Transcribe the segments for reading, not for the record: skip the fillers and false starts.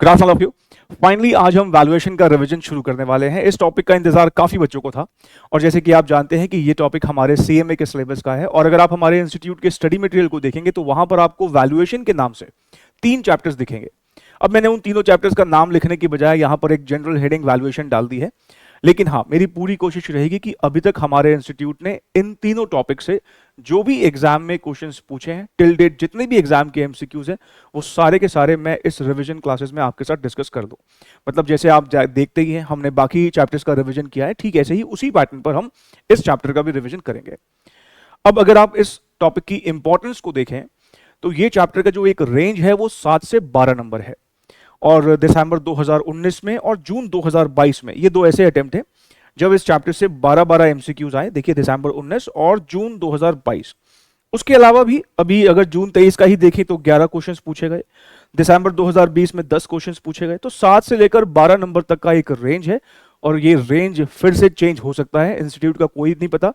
Good afternoon of you. Finally आज हम valuation का रिवीजन शुरू करने वाले हैं। इस टॉपिक का इंतजार काफी बच्चों को था और जैसे कि आप जानते हैं कि ये टॉपिक हमारे सीएमए के सिलेबस का है और अगर आप हमारे इंस्टीट्यूट के स्टडी मटेरियल को देखेंगे तो वहां पर आपको वैल्यूएशन के नाम से 3 चैप्टर्स दिखेंगे। अब मैंने उन तीनों चैप्टर्स का नाम लिखने की बजाय यहां पर एक जनरल हेडिंग वैल्यूएशन डाल दी है, लेकिन हाँ, मेरी पूरी कोशिश रहेगी कि अभी तक हमारे इंस्टीट्यूट ने इन तीनों टॉपिक से जो भी एग्जाम में क्वेश्चंस पूछे हैं टिल डेट, जितने भी एग्जाम के एमसीक्यूज हैं, वो सारे के सारे मैं इस रिवीजन क्लासेस में आपके साथ डिस्कस कर दूं। मतलब जैसे आप देखते ही हैं हमने बाकी चैप्टर्स का रिवीजन किया है, ठीक ऐसे ही उसी पैटर्न पर हम इस चैप्टर का भी रिवीजन करेंगे। अब अगर आप इस टॉपिक की इंपॉर्टेंस को देखें तो ये चैप्टर का जो एक रेंज है वो 7 से 12 नंबर है और दिसंबर 2019 में और जून 2022 में ये दो ऐसे अटेम्प्ट हैं जब इस चैप्टर से 12-12 एमसीक्यूज आए। देखिए, दिसंबर 19 और जून 2022। उसके अलावा भी अभी अगर जून 23 का ही देखें तो 11 क्वेश्चंस पूछे गए, दिसंबर 2020 में 10 क्वेश्चंस पूछे गए। तो 7 से लेकर 12 नंबर तक का एक रेंज है और ये रेंज फिर से चेंज हो सकता है। इंस्टीट्यूट का कोई नहीं पता,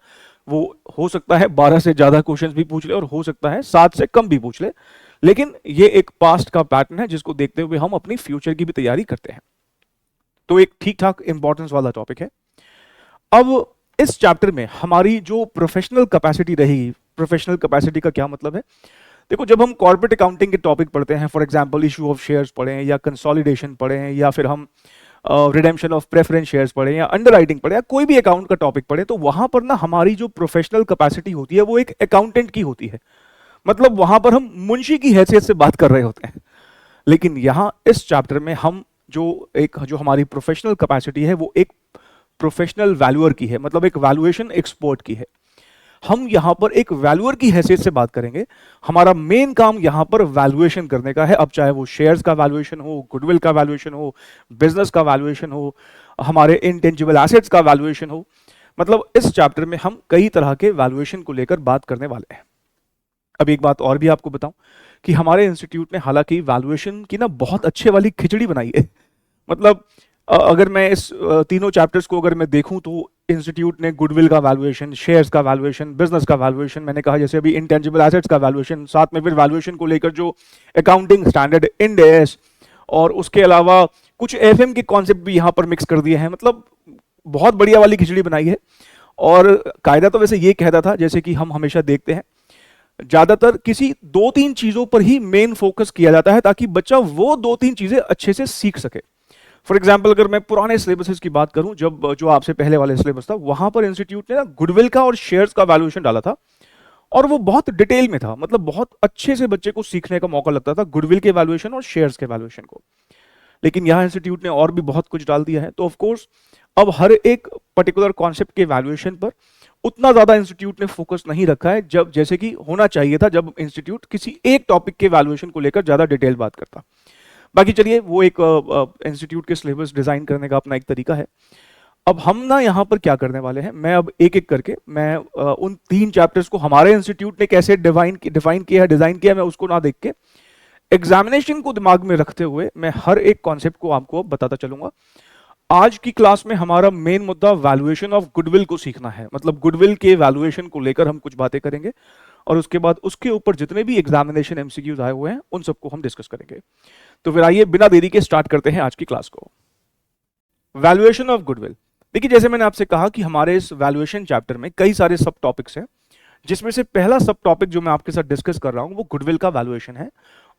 वो हो सकता है 12 से ज्यादा क्वेश्चंस भी पूछ ले और हो सकता है 7 से कम भी पूछ ले, लेकिन ये एक पास्ट का पैटर्न है जिसको देखते हुए हम अपनी फ्यूचर की भी तैयारी करते हैं। तो एक ठीक ठाक इंपॉर्टेंस वाला टॉपिक है। अब इस चैप्टर में हमारी जो प्रोफेशनल कैपेसिटी रहेगी, प्रोफेशनल कैपेसिटी का क्या मतलब है? देखो, जब हम कॉर्पोरेट अकाउंटिंग के टॉपिक पढ़ते हैं, for example issue of shares पढ़े या कंसोलिडेशन पढ़े हैं या फिर हम रिडेम्पशन ऑफ प्रेफरेंस शेयर्स पढ़े या अंडरराइटिंग पढ़े या कोई भी अकाउंट का टॉपिक पढ़े, तो वहां पर ना हमारी जो प्रोफेशनल कैपेसिटी होती है वो एक अकाउंटेंट की होती है। मतलब वहां पर हम मुंशी की हैसियत से बात कर रहे होते हैं। लेकिन यहां इस चैप्टर में हम जो हमारी प्रोफेशनल कैपेसिटी है वो एक प्रोफेशनल वैल्यूअर की है, मतलब एक वैल्यूएशन एक्सपर्ट की है। हम यहां पर एक वैल्यूअर की हैसियत से बात करेंगे। हमारा मेन काम यहां पर वैल्यूएशन करने का है। अब चाहे वो शेयर्स का वैल्यूएशन हो, गुडविल का वैल्यूएशन हो, बिजनेस का वैल्यूएशन हो, हमारे इनटेंजिबल एसेट्स का वैल्यूएशन हो, मतलब इस चैप्टर में हम कई तरह के वैल्यूएशन को लेकर बात करने वाले हैं। अब एक बात और भी आपको बताऊं कि हमारे इंस्टीट्यूट ने हालांकि वैल्यूएशन की ना बहुत अच्छे वाली खिचड़ी बनाई है। मतलब अगर मैं इस तीनों चैप्टर्स को अगर मैं देखूं तो इंस्टीट्यूट ने गुडविल का वैल्यूएशन, शेयर्स का वैल्यूएशन, बिजनेस का वैल्यूएशन, मैंने कहा जैसे अभी इंटेंजिबल एसेट्स का वैल्यूएशन, साथ में फिर वैल्यूएशन को लेकर जो अकाउंटिंग स्टैंडर्ड इंड एएस और उसके अलावा कुछ एफएम के कॉन्सेप्ट भी यहाँ पर मिक्स कर दिए हैं। मतलब बहुत बढ़िया वाली खिचड़ी बनाई है। और कायदा तो वैसे ये कहता था, जैसे कि हम हमेशा देखते हैं, ज्यादातर किसी 2-3 चीजों पर ही मेन फोकस किया जाता है ताकि बच्चा वो 2-3 चीजें अच्छे से सीख सके। फॉर एग्जाम्पल अगर मैं पुराने सिलेबसेस की बात करूं, जब जो आपसे पहले वाले सिलेबस था वहां पर इंस्टीट्यूट ने ना गुडविल का और शेयर्स का वैल्यूएशन डाला था और वो बहुत डिटेल में था। मतलब बहुत अच्छे से बच्चे को सीखने का मौका लगता था गुडविल के वैल्यूएशन और शेयर्स के वैल्यूएशन को। लेकिन यहाँ इंस्टीट्यूट ने और भी बहुत कुछ डाल दिया है। तो ऑफकोर्स अब हर एक पर्टिकुलर कॉन्सेप्ट के वैल्यूएशन पर उतना ज्यादा इंस्टीट्यूट ने फोकस नहीं रखा है जब जैसे कि होना चाहिए था, जब इंस्टीट्यूट किसी एक टॉपिक के वैल्यूएशन को लेकर ज्यादा डिटेल बात करता। बाकी चलिए, वो एक इंस्टीट्यूट के सिलेबस डिजाइन करने का अपना एक तरीका है। अब हम ना यहाँ पर क्या करने वाले हैं, मैं अब एक एक करके मैं उन 3 चैप्टर्स को हमारे इंस्टीट्यूट ने कैसे डिफाइन किया है, डिजाइन किया है, मैं उसको ना देख के एग्जामिनेशन को दिमाग में रखते हुए मैं हर एक कॉन्सेप्ट को आपको बताता चलूंगा। आज की क्लास में हमारा मेन मुद्दा वैल्यूएशन ऑफ गुडविल को सीखना है। मतलब गुडविल के वैल्यूएशन को लेकर हम कुछ बातें करेंगे और उसके बाद उसके ऊपर जितने भी एग्जामिनेशन एमसीक्यूज आए हुए हैं उन सबको हम डिस्कस करेंगे। तो फिर आइए बिना देरी के स्टार्ट करते हैं आज की क्लास को। Valuation of goodwill. देखिए, जैसे मैंने आपसे कहा कि हमारे इस वैल्यूएशन चैप्टर में कई सारे सब टॉपिक्स हैं, जिसमें से पहला सब टॉपिक जो मैं आपके साथ डिस्कस कर रहा हूं वो गुडविल का वैल्यूएशन है।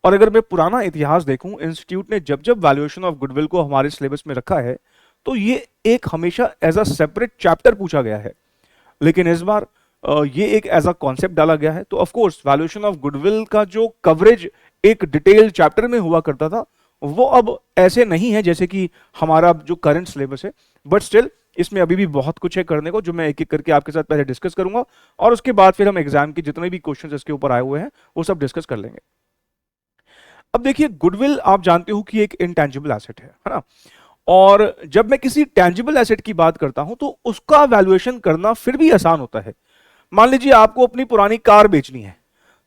और अगर मैं पुराना इतिहास देखूं, इंस्टीट्यूट ने जब जब वैल्यूएशन ऑफ गुडविल को हमारे सिलेबस में रखा है तो ये एक हमेशा एज अ सेपरेट चैप्टर पूछा गया है, लेकिन इस बार ये एक एज अ कॉन्सेप्ट डाला गया है। तो of course valuation of goodwill का जो कवरेज एक डिटेल चैप्टर में हुआ करता था वो अब ऐसे नहीं है जैसे कि हमारा जो करंट सिलेबस है, बट स्टिल इसमें अभी भी बहुत कुछ है करने को, जो मैं एक एक करके आपके साथ पहले डिस्कस करूंगा और उसके बाद फिर हम एग्जाम के जितने भी क्वेश्चन इसके ऊपर आए हुए हैं वो सब डिस्कस कर लेंगे। अब देखिए, गुडविल आप जानते हो कि एक इंटेंजिबल एसेट है ना, और जब मैं किसी टेंजिबल एसेट की बात करता हूं तो उसका वैल्यूएशन करना फिर भी आसान होता है। मान लीजिए आपको अपनी पुरानी कार बेचनी है,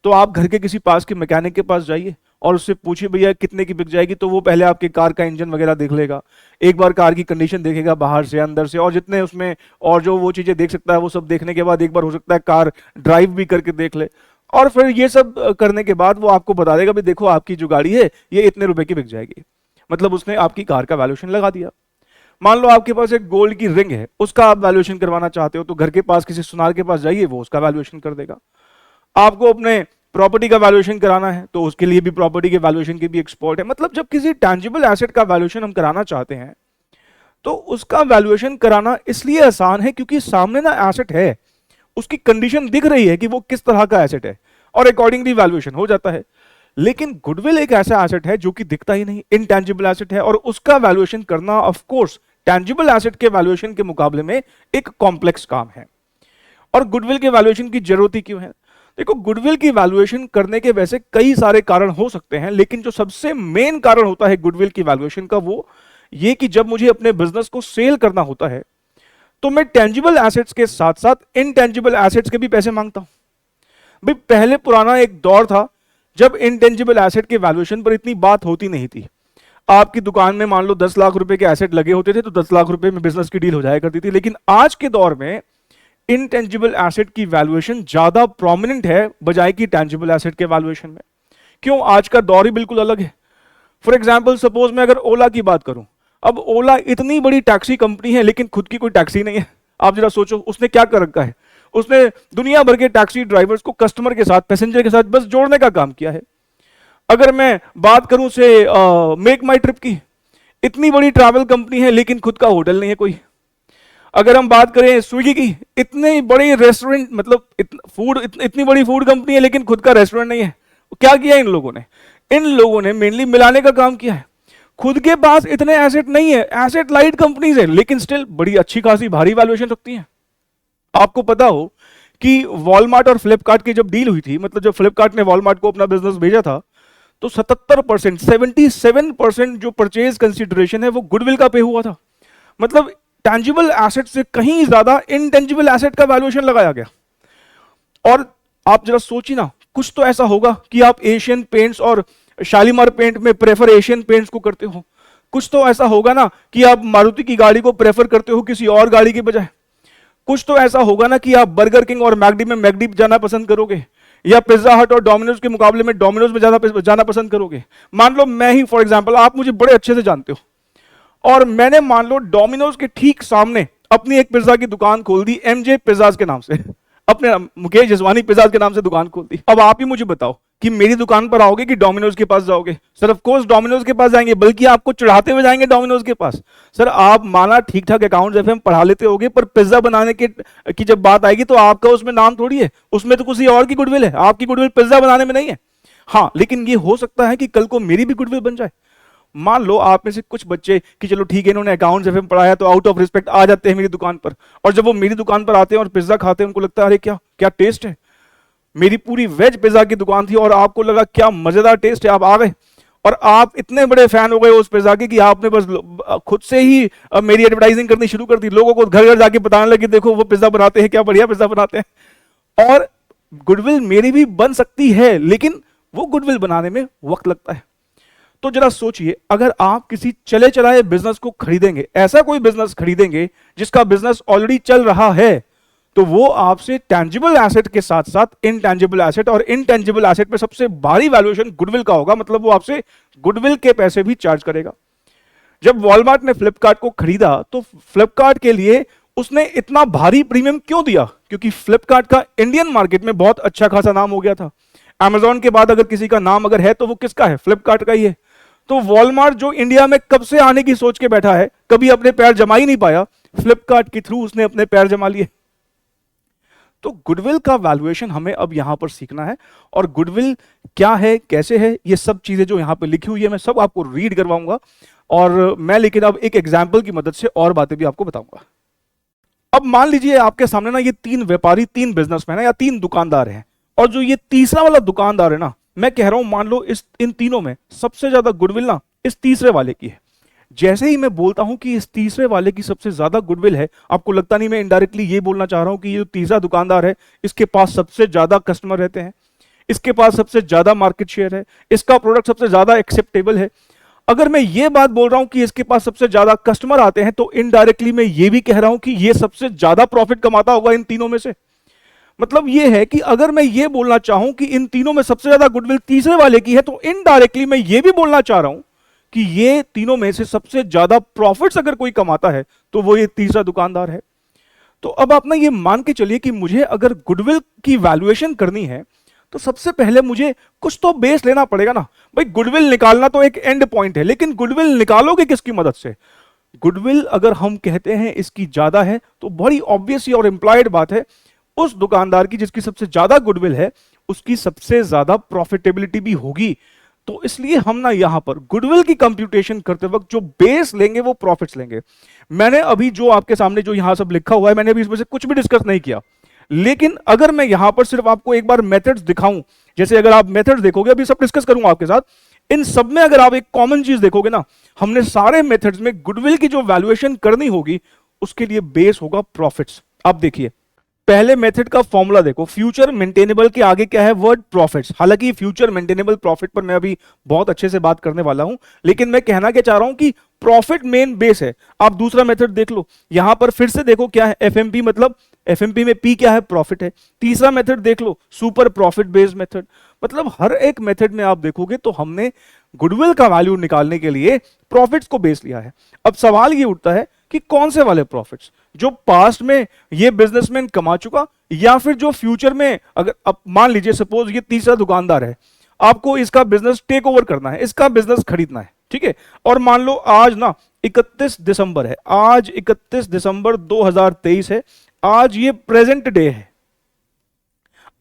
तो आप घर के किसी पास के मैकेनिक के पास जाइए और उससे पूछिए भैया कितने की बिक जाएगी, तो वो पहले आपके कार का इंजन वगैरह देख लेगा, एक बार कार की कंडीशन देखेगा बाहर से अंदर से, और जितने उसमें और जो वो चीजें देख सकता है वो सब देखने के बाद एक बार हो सकता है कार ड्राइव भी करके देख ले, और फिर ये सब करने के बाद वो आपको बता देगा भी देखो आपकी जो गाड़ी है ये इतने रुपए की बिक जाएगी। मतलब उसने आपकी कार का वैल्यूएशन लगा दिया। मान लो आपके पास एक गोल्ड की रिंग है, उसका आप वैल्यूएशन करवाना चाहते हो, तो घर के पास किसी सुनार के पास जाइए, वो उसका वैल्यूएशन कर देगा। आपको अपने प्रॉपर्टी का वैल्यूएशन कराना है, तो उसके लिए भी प्रॉपर्टी के वैल्यूएशन के भी एक्सपर्ट है। मतलब जब किसी टैंजिबल एसेट का वैल्यूएशन हम कराना चाहते हैं, तो उसका वैल्यूएशन कराना इसलिए आसान है क्योंकि सामने ना एसेट है, उसकी कंडीशन दिख रही है कि वो किस तरह का एसेट है, और अकॉर्डिंगली वैल्यूएशन हो जाता है। लेकिन गुडविल एक ऐसा एसेट है जो कि दिखता ही नहीं, इनटैंजिबल एसेट है, और उसका वैल्यूएशन करना ऑफ कोर्स टैंजिबल एसेट के वैल्यूएशन के मुकाबले में एक कॉम्प्लेक्स काम है। और गुडविल के वैल्यूएशन की जरूरत ही क्यों है? देखो, गुडविल की वैल्यूएशन करने के वैसे कई सारे कारण हो सकते हैं, लेकिन जो सबसे मेन कारण होता है गुडविल की वैल्यूएशन का, वो ये कि जब मुझे अपने बिजनेस को सेल करना होता है, तो मैं टेंजिबल एसेट्स के साथ साथ इनटेंजिबल एसेट्स के भी पैसे मांगता हूं। भाई, पहले पुराना एक दौर था जब इनटेंजिबल एसेट के वैल्यूएशन पर इतनी बात होती नहीं थी। आपकी दुकान में मान लो 10 लाख रुपए के एसेट लगे होते थे, तो 10 लाख रुपए में बिजनेस की डील हो जाया करती थी। लेकिन आज के दौर में इनटेंजिबल एसेट की वैल्यूएशन ज्यादा प्रोमिनेंट है बजाय कि टेंजिबल एसेट के वैल्यूएशन में। क्यों? आज का दौर ही बिल्कुल अलग है। फॉर एग्जाम्पल, सपोज मैं अगर ओला की बात करूं, अब ओला इतनी बड़ी टैक्सी कंपनी है, लेकिन खुद की कोई टैक्सी नहीं है। आप जरा सोचो, उसने क्या कर रखा है? उसने दुनिया भर के टैक्सी ड्राइवर्स को कस्टमर के साथ, पैसेंजर के साथ बस जोड़ने का काम किया है। अगर मैं बात करूं से मेक माई ट्रिप की, इतनी बड़ी ट्रैवल कंपनी है, लेकिन खुद का होटल नहीं है कोई। अगर हम बात करें स्विगी की, इतनी बड़ी रेस्टोरेंट, मतलब इतनी बड़ी फूड कंपनी है, लेकिन खुद का रेस्टोरेंट नहीं है। क्या किया इन लोगों ने? इन लोगों ने मेनली मिलाने का काम किया है। खुद के पास इतने एसेट नहीं है, एसेट लाइट कंपनीज है, लेकिन स्टिल बड़ी अच्छी खासी भारी वैल्यूएशन रखती हैं। आपको पता हो कि वॉलमार्ट और फ्लिपकार्ट की जब डील हुई थी, मतलब जब फ्लिपकार्ट ने वॉलमार्ट को अपना बिजनेस भेजा था, तो 77%, 77% जो परचेज कंसिडरेशन है वो गुडविल का पे हुआ था। मतलब टैंजिबल एसेट से कहीं ज्यादा इनटेंजिबल एसेट का वैल्यूएशन लगाया गया। और आप जरा सोचिए ना, कुछ तो ऐसा होगा कि आप एशियन पेंट्स और शालीमार पेंट में प्रेफर एशियन पेंट्स को करते हो। कुछ तो ऐसा होगा ना कि आप मारुति की गाड़ी को प्रेफर करते हो किसी और गाड़ी के बजाय। कुछ तो ऐसा होगा ना कि आप बर्गर किंग और मैकडी में मैकडी जाना पसंद करोगे, या पिज्जा हट और डोमिनोज के मुकाबले में डोमिनोज में जाना पसंद करोगे। मान लो मैं ही, फॉर एग्जांपल, आप मुझे बड़े अच्छे से जानते हो, और मैंने मान लो डोमिनोज के ठीक सामने अपनी एक पिज्जा की दुकान खोल दी, एमजे पिज्जाज के नाम से, अपने मुकेश जसवानी पिज्जाज के नाम से दुकान खोल दी। अब आप ही मुझे बताओ कि मेरी दुकान पर आओगे कि डोमिनोज के पास जाओगे? सर ऑफ कोर्स डोमिनोज के पास जाएंगे, बल्कि आपको चढ़ाते हुए जाएंगे डोमिनोज के पास। सर, आप माना ठीक ठाक अकाउंट्स एफएम पढ़ा लेते होगे, पर पिज्जा बनाने की जब बात आएगी तो आपका उसमें नाम थोड़ी है, उसमें तो किसी और की गुडविल है। आपकी गुडविल पिज्जा बनाने में नहीं है। हाँ, लेकिन ये हो सकता है कि कल को मेरी भी गुडविल बन जाए। मान लो आप में से कुछ बच्चे कि चलो ठीक है, इन्होंने अकाउंट्स एफएम पढ़ाया, तो आउट ऑफ रिस्पेक्ट आ जाते हैं मेरी दुकान पर, और जब वो मेरी दुकान पर आते हैं और पिज्जा खाते हैं, उनको लगता है अरे क्या क्या टेस्ट है। मेरी पूरी वेज पिज्जा की दुकान थी और आपको लगा क्या मजेदार टेस्ट है, आप आ गए और आप इतने बड़े फैन हो गए उस पिज्जा के कि आपने बस खुद से ही मेरी एडवर्टाइजिंग करनी शुरू कर दी। लोगों को घर घर जाके बताने लगे, देखो वो पिज्जा बनाते हैं, क्या बढ़िया पिज्जा बनाते हैं। और गुडविल मेरी भी बन सकती है, लेकिन वो गुडविल बनाने में वक्त लगता है। तो जरा सोचिए, अगर आप किसी चले चलाए बिजनेस को खरीदेंगे, ऐसा कोई बिजनेस खरीदेंगे जिसका बिजनेस ऑलरेडी चल रहा है, तो वो आपसे टैंजिबल एसेट के साथ साथ इनटैंजिबल एसेट, और इनटैंजिबल एसेट पे सबसे भारी वैल्यूएशन गुडविल का होगा। मतलब वो आपसे गुडविल के पैसे भी चार्ज करेगा। जब वॉलमार्ट ने फ्लिपकार्ट को खरीदा, तो फ्लिपकार्ट के लिए उसने इतना भारी प्रीमियम क्यों दिया? क्योंकि फ्लिपकार्ट का इंडियन मार्केट में बहुत अच्छा खासा नाम हो गया था। अमेजॉन के बाद अगर किसी का नाम अगर है तो वो किसका है? फ्लिपकार्ट का ही है। तो वॉलमार्ट जो इंडिया में कब से आने की सोच के बैठा है, कभी अपने पैर जमा ही नहीं पाया, फ्लिपकार्ट के थ्रू उसने अपने पैर जमा लिए। तो गुडविल का वैल्यूएशन हमें अब यहां पर सीखना है, और गुडविल क्या है, कैसे है, ये सब चीजें जो यहां पर लिखी हुई है मैं सब आपको रीड करवाऊंगा, और मैं लेकिन अब एक एग्जाम्पल की मदद से और बातें भी आपको बताऊंगा। अब मान लीजिए आपके सामने ना ये 3 व्यापारी, 3 बिजनेसमैन है या 3 दुकानदार हैं, और जो ये तीसरा वाला दुकानदार है ना, मैं कह रहा हूं मान लो इन तीनों में सबसे ज्यादा गुडविल ना इस तीसरे वाले की है। जैसे ही मैं बोलता हूं कि इस तीसरे वाले की सबसे ज्यादा गुडविल है, आपको लगता नहीं मैं इनडायरेक्टली ये बोलना चाह रहा हूं कि ये जो तीसरा दुकानदार है, इसके पास सबसे ज्यादा कस्टमर रहते हैं, इसके पास सबसे ज्यादा मार्केट शेयर है, इसका प्रोडक्ट सबसे ज्यादा एक्सेप्टेबल है। अगर मैं ये बात बोल रहा हूं कि इसके पास सबसे ज्यादा कस्टमर आते हैं, तो इनडायरेक्टली मैं ये भी कह रहा हूं कि ये सबसे ज्यादा प्रॉफिट कमाता होगा इन तीनों में से। मतलब ये है कि अगर मैं ये बोलना चाहूं कि इन तीनों में सबसे ज्यादा गुडविल तीसरे वाले की है, तो इनडायरेक्टली मैं ये भी बोलना चाह रहा हूं कि ये तीनों में से सबसे ज्यादा प्रॉफिट्स अगर कोई कमाता है तो वो ये तीसरा दुकानदार है। तो अब आप ना ये मान के चलिए कि मुझे अगर गुडविल की वैल्यूएशन करनी है तो सबसे पहले मुझे कुछ तो बेस लेना पड़ेगा ना। भाई गुडविल निकालना तो एक एंड पॉइंट है, लेकिन गुडविल निकालोगे किसकी मदद से? गुडविल अगर हम कहते हैं इसकी ज्यादा है तो बड़ी ऑब्वियस और इंप्लाइड बात है उस दुकानदार की जिसकी सबसे ज्यादा गुडविल है उसकी सबसे ज्यादा प्रॉफिटेबिलिटी भी होगी। तो इसलिए हम ना यहां पर गुडविल की कंप्यूटेशन करते वक्त जो बेस लेंगे वो प्रॉफिट्स लेंगे। मैंने अभी जो आपके सामने जो यहां सब लिखा हुआ है मैंने अभी इसमें से कुछ भी डिस्कस नहीं किया, लेकिन अगर मैं यहां पर सिर्फ आपको एक बार मेथड्स दिखाऊं, जैसे अगर आप मेथड्स देखोगे, अभी सब डिस्कस करूंगा आपके साथ, इन सब में अगर आप एक कॉमन चीज देखोगे ना, हमने सारे मेथड्स में गुडविल की जो वैल्यूएशन करनी होगी उसके लिए बेस होगा प्रॉफिट्स। आप देखिए पहले मेथड का फॉर्मूला देखो, फ्यूचर मेंटेनेबल के आगे क्या है? Word profits. हालांकि फ्यूचर मेंटेनेबल प्रॉफिट पर मैं अभी बहुत अच्छे से बात करने वाला हूं, लेकिन मैं कहना क्या चाह रहा हूं कि प्रॉफिट मेन बेस है। आप दूसरा मेथड देख लो, यहां पर फिर से देखो क्या है? एफएमपी, मतलब एफएमपी में पी क्या है? प्रॉफिट है। तीसरा मेथड देख लो, सुपर प्रॉफिट बेस्ड मेथड। मतलब हर एक मेथड में आप देखोगे तो हमने गुडविल का वैल्यू निकालने के लिए प्रॉफिट्स को बेस लिया है। अब सवाल ये उठता है कि कौन से वाले प्रॉफिट्स, जो पास्ट में ये बिजनेसमैन कमा चुका या फिर जो फ्यूचर में, अगर अब मान लीजिए सपोज ये तीसरा दुकानदार है, आपको इसका बिजनेस टेक ओवर करना है, इसका बिजनेस खरीदना है, ठीक है, और मान लो आज ना 31 दिसंबर है, आज 31 दिसंबर 2023 है, आज ये प्रेजेंट डे है।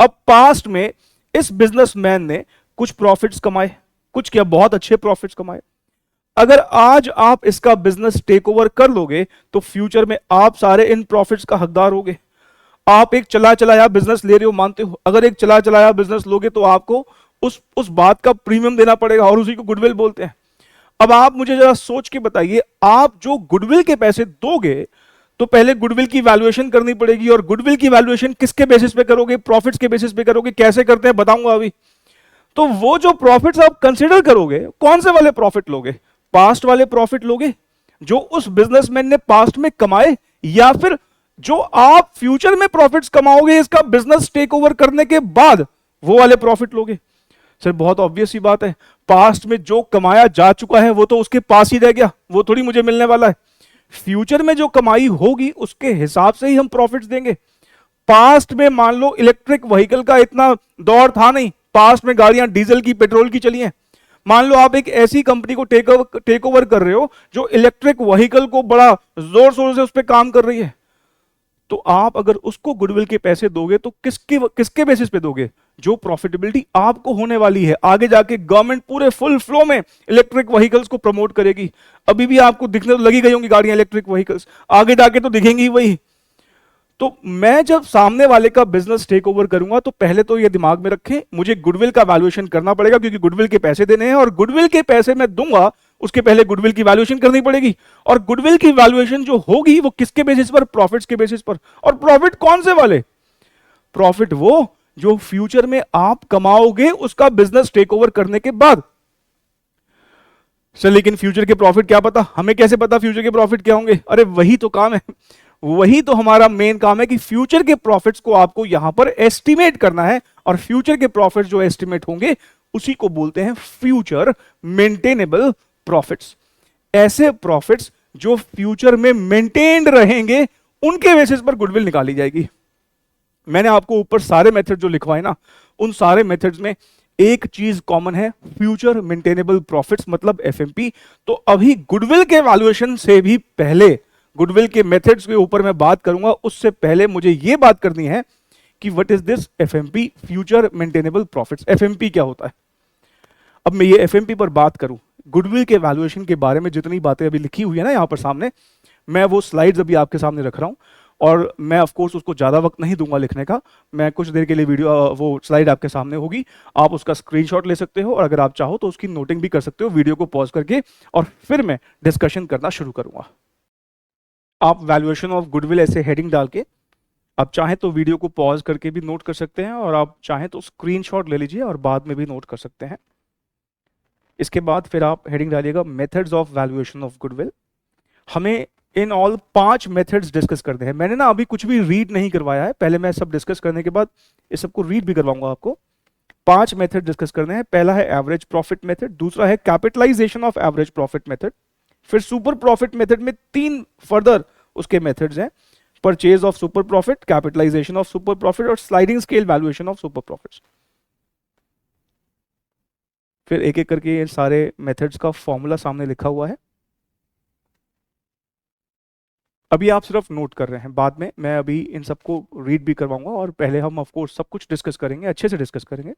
अब पास्ट में इस बिजनेसमैन ने कुछ प्रॉफिट्स कमाए, कुछ क्या बहुत अच्छे प्रॉफिट्स कमाए। अगर आज आप इसका बिजनेस टेक ओवर कर लोगे तो फ्यूचर में आप सारे इन प्रॉफिट्स का हकदार होगे। आप एक चला चलाया बिजनेस ले रहे हो, मानते हो, अगर एक चला चलाया बिजनेस लोगे तो आपको उस बात का प्रीमियम देना पड़ेगा और उसी को गुडविल बोलते हैं। अब आप मुझे जरा सोच के बताइए, आप जो गुडविल के पैसे दोगे तो पहले गुडविल की वैल्यूएशन करनी पड़ेगी, और गुडविल की वैल्यूएशन किसके बेसिस पे करोगे? प्रॉफिट्स के बेसिस पे करोगे। कैसे करते हैं बताऊंगा अभी। तो वो जो प्रॉफिट्स आप कंसीडर करोगे, कौन से वाले प्रॉफिट लोगे? पास्ट वाले प्रॉफिट लोगे जो उस बिजनेसमैन ने पास्ट में कमाए, या फिर जो आप फ्यूचर में प्रॉफिट्स कमाओगे इसका बिजनेस टेक ओवर करने के बाद वो वाले प्रॉफिट लोगे? सर बहुत ऑब्वियस सी बात है, पास्ट में जो कमाया जा चुका है वो तो उसके पास ही रह गया, वो थोड़ी मुझे मिलने वाला है। फ्यूचर में जो कमाई होगी उसके हिसाब से ही हम प्रॉफिट्स देंगे। पास्ट में मान लो इलेक्ट्रिक व्हीकल का इतना दौर था नहीं, पास्ट में गाड़ियां डीजल की, पेट्रोल की चली हैं। मान लो आप एक ऐसी कंपनी को टेक ओवर कर रहे हो जो इलेक्ट्रिक व्हीकल को बड़ा जोर शोर से उस पर काम कर रही है, तो आप अगर उसको गुडविल के पैसे दोगे तो किसके बेसिस पे दोगे? जो प्रॉफिटेबिलिटी आपको होने वाली है। आगे जाके गवर्नमेंट पूरे फुल फ्लो में इलेक्ट्रिक व्हीकल्स को प्रमोट करेगी। अभी भी आपको दिखने तो लगी गई होंगी गाड़ियां इलेक्ट्रिक व्हीकल्स, आगे जाके तो दिखेंगी वही। तो मैं जब सामने वाले का बिजनेस टेक ओवर करूंगा तो पहले तो ये दिमाग में रखें, मुझे गुडविल का वैल्यूएशन करना पड़ेगा, क्योंकि गुडविल के पैसे देने हैं, और गुडविल के पैसे मैं दूंगा उसके पहले गुडविल की वैल्यूएशन करनी पड़ेगी। और गुडविल की वैल्यूएशन जो होगी वो किसके बेसिस पर? प्रॉफिट्स के बेसिस पर। और प्रॉफिट कौन से वाले? प्रॉफिट वो जो फ्यूचर में आप कमाओगे उसका बिजनेस टेक ओवर करने के बाद। सर लेकिन फ्यूचर के प्रॉफिट क्या पता? हमें कैसे पता फ्यूचर के प्रॉफिट क्या होंगे? अरे वही तो काम है, वही तो हमारा मेन काम है कि फ्यूचर के प्रॉफिट्स को आपको यहां पर एस्टिमेट करना है, और फ्यूचर के प्रॉफिट्स जो एस्टिमेट होंगे उसी को बोलते हैं फ्यूचर मेंटेनेबल प्रॉफिट्स। ऐसे प्रॉफिट्स जो फ्यूचर में मेंटेन्ड रहेंगे उनके बेसिस पर गुडविल निकाली जाएगी। मैंने आपको ऊपर सारे मेथड जो लिखवाए ना, उन सारे मेथड्स में एक चीज कॉमन है, फ्यूचर मेंटेनेबल प्रॉफिट्स, मतलब एफएमपी। तो अभी गुडविल के वैल्यूएशन से भी पहले, गुडविल के मेथड्स के ऊपर मैं बात करूंगा, उससे पहले मुझे यह बात करनी है कि what is this FMP, future maintainable profits. FMP क्या होता है? अब मैं ये एफएमपी पर बात करूं, गुडविल के वैल्यूएशन के बारे में जितनी बातें अभी लिखी हुई है ना यहां पर सामने, मैं वो स्लाइड्स अभी आपके सामने रख रहा हूं, और मैं ऑफ कोर्स उसको ज्यादा वक्त नहीं दूंगा लिखने का। मैं कुछ देर के लिए वीडियो, वो स्लाइड आपके सामने होगी, आप उसका स्क्रीनशॉट ले सकते हो, और अगर आप चाहो तो उसकी नोटिंग भी कर सकते हो वीडियो को पॉज करके, और फिर मैं डिस्कशन करना शुरू करूंगा। आप वैल्यूएशन ऑफ गुडविल ऐसे हेडिंग डाल के, आप चाहें तो वीडियो को पॉज करके भी नोट कर सकते हैं, और आप चाहें तो स्क्रीनशॉट ले लीजिए और बाद में भी नोट कर सकते हैं। इसके बाद फिर आप हेडिंग डालिएगा methods of valuation of goodwill. हमें इन ऑल 5 मेथड्स डिस्कस करते हैं। मैंने ना अभी कुछ भी रीड नहीं करवाया है, पहले मैं सब डिस्कस करने के बाद इस सबको रीड भी करवाऊंगा आपको। 5 मेथड डिस्कस करने हैं। पहला है एवरेज प्रॉफिट मेथड, दूसरा है capitalisation of average profit method, फिर सुपर प्रॉफिट मेथड में 3 फर्दर उसके मेथड्स हैं, purchase of super profit, capitalisation of super profit और sliding scale valuation of super profits. फिर एक एक करके ये सारे मेथड्स का फॉर्मूला सामने लिखा हुआ है। अभी आप सिर्फ नोट कर रहे हैं, बाद में मैं अभी इन सबको रीड भी करवाऊंगा और पहले हम ऑफ कोर्स सब कुछ डिस्कस करेंगे, अच्छे से डिस्कस करेंगे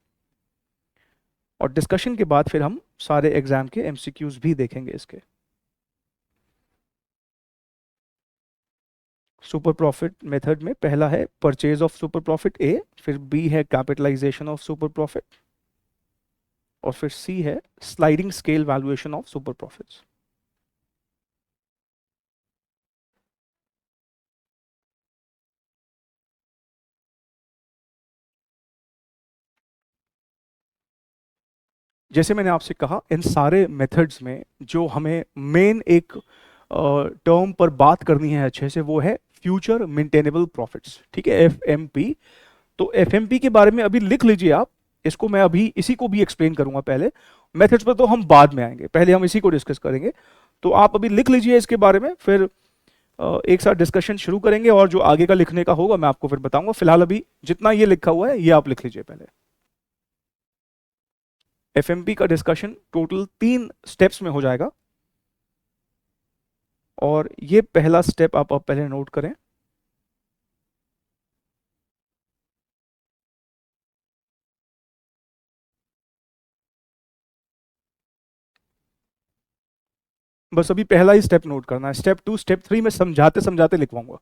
और डिस्कशन के बाद फिर हम सारे एग्जाम के एमसीक्यूज भी देखेंगे इसके। सुपर प्रॉफिट मेथड में पहला है परचेज ऑफ सुपर प्रॉफिट ए, फिर बी है कैपिटलाइजेशन ऑफ सुपर प्रॉफिट और फिर सी है sliding scale valuation of super profits. जैसे मैंने आपसे कहा, इन सारे मेथड्स में जो हमें मेन एक टर्म पर बात करनी है अच्छे से, वो है फ्यूचर मेंटेनेबल प्रॉफिट्स, ठीक है, एफएमपी। तो एफएमपी के बारे में अभी लिख लीजिए आप, इसको मैं अभी इसी को भी एक्सप्लेन करूंगा पहले, मेथड्स पर तो हम बाद में आएंगे, पहले हम इसी को डिस्कस करेंगे। तो आप अभी लिख लीजिए इसके बारे में, फिर एक साथ डिस्कशन शुरू करेंगे और जो आगे का लिखने का होगा मैं आपको फिर बताऊंगा। फिलहाल अभी जितना ये लिखा हुआ है ये आप लिख लीजिए पहले। एफएमपी का डिस्कशन टोटल 3 स्टेप्स में हो जाएगा और ये पहला स्टेप आप पहले नोट करें। बस अभी पहला ही स्टेप नोट करना है, स्टेप 2 स्टेप 3 में समझाते समझाते लिखवाऊंगा।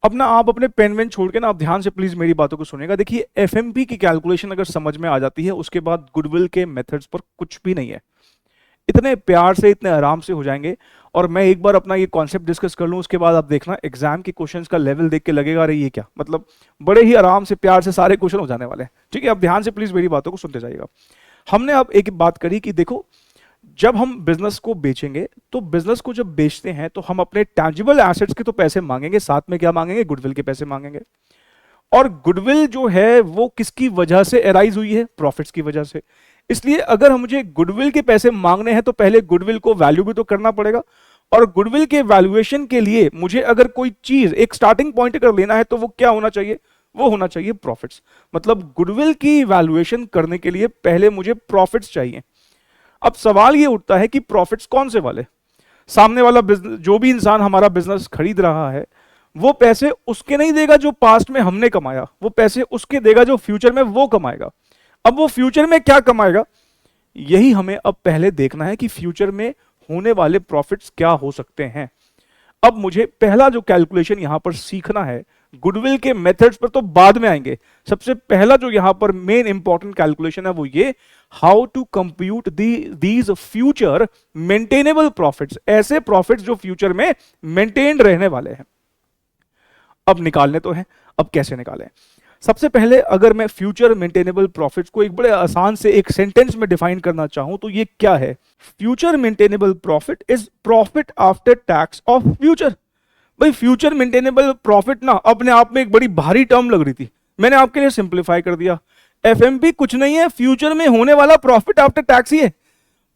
अब ना आप अपने पेन वेन छोड़ के ना आप ध्यान से प्लीज मेरी बातों को सुनेगा। देखिए, एफएमपी की कैलकुलेशन अगर समझ में आ जाती है, उसके बाद गुडविल के मेथड्स पर कुछ भी नहीं है, इतने प्यार से इतने आराम से हो जाएंगे। और मैं एक बार अपना ये कॉन्सेप्ट डिस्कस कर लूं, उसके बाद आप देखना एग्जाम के क्वेश्चंस का लेवल देख के लगेगा अरे ये क्या, मतलब बड़े ही आराम से प्यार से सारे क्वेश्चन हो जाने वाले हैं। ठीक है, अब ध्यान से प्लीज मेरी बातों को सुनते जाइएगा। हमने अब एक बात करी कि देखो, जब हम बिजनेस को बेचेंगे तो बिजनेस को जब बेचते हैं तो हम अपने टैंजिबल एसेट्स के तो पैसे मांगेंगे, साथ में क्या मांगेंगे, गुडविल के पैसे मांगेंगे। और गुडविल जो है वो किसकी वजह से एराइज हुई है, प्रॉफिट्स की वजह से। इसलिए अगर हम मुझे गुडविल के पैसे मांगने हैं तो पहले गुडविल को वैल्यू भी तो करना पड़ेगा, और गुडविल के वैल्यूएशन के लिए मुझे अगर कोई चीज एक स्टार्टिंग पॉइंट अगर लेना है तो वो क्या होना चाहिए, वो होना चाहिए प्रॉफिट्स। मतलब गुडविल की वैल्यूएशन करने के लिए पहले मुझे प्रॉफिट्स चाहिए। अब सवाल ये उठता है कि प्रॉफिट्स कौन से वाले, सामने वाला बिजनेस, जो भी इंसान हमारा बिजनेस खरीद रहा है वो पैसे उसके नहीं देगा जो पास्ट में हमने कमाया, वो पैसे उसके देगा जो फ्यूचर में वो कमाएगा। अब वो फ्यूचर में क्या कमाएगा, यही हमें अब पहले देखना है कि फ्यूचर में होने वाले प्रॉफिट्स क्या हो सकते हैं। अब मुझे पहला जो कैलकुलेशन यहां पर सीखना है, गुडविल के मेथड्स पर तो बाद में आएंगे, सबसे पहला जो यहां पर मेन इंपॉर्टेंट कैलकुलेशन है वो ये, how to compute these future maintainable profits, ऐसे प्रॉफिट्स जो फ्यूचर में मेंटेन रहने वाले हैं। अब निकालने तो हैं, अब कैसे निकालें। सबसे पहले अगर मैं फ्यूचर मेंटेनेबल प्रॉफिट्स को एक बड़े आसान से एक सेंटेंस में डिफाइन करना चाहूं तो ये क्या है, future maintainable profit is profit after tax of future. भाई फ्यूचर मेंटेनेबल प्रॉफिट ना अपने आप में एक बड़ी भारी टर्म लग रही थी, मैंने आपके लिए सिंप्लीफाई कर दिया। एफएमपी कुछ नहीं है, फ्यूचर में होने वाला प्रॉफिट आफ्टर टैक्स ही है।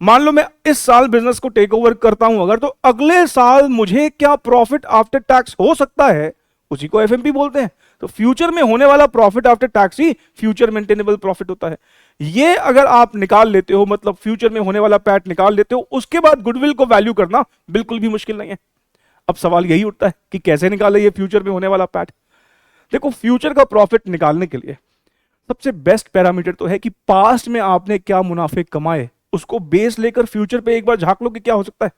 मान लो मैं इस साल बिजनेस को टेक ओवर करता हूं अगर, तो अगले साल मुझे क्या प्रॉफिट आफ्टर टैक्स हो सकता है, उसी को एफएमपी बोलते हैं। तो फ्यूचर में होने वाला प्रॉफिट आफ्टर टैक्स ही फ्यूचर मेंटेनेबल प्रॉफिट होता है। ये अगर आप निकाल लेते हो, मतलब फ्यूचर में होने वाला पैट निकाल लेते हो, उसके बाद गुडविल को वैल्यू करना बिल्कुल भी मुश्किल नहीं है। अब सवाल यही उठता है कि कैसे निकाले ये फ्यूचर में होने वाला पैट। देखो, फ्यूचर का प्रॉफिट निकालने के लिए सबसे बेस्ट पैरामीटर तो है कि पास्ट में आपने क्या मुनाफे कमाए, उसको बेस लेकर फ्यूचर पे एक बार झांक लो कि क्या हो सकता है।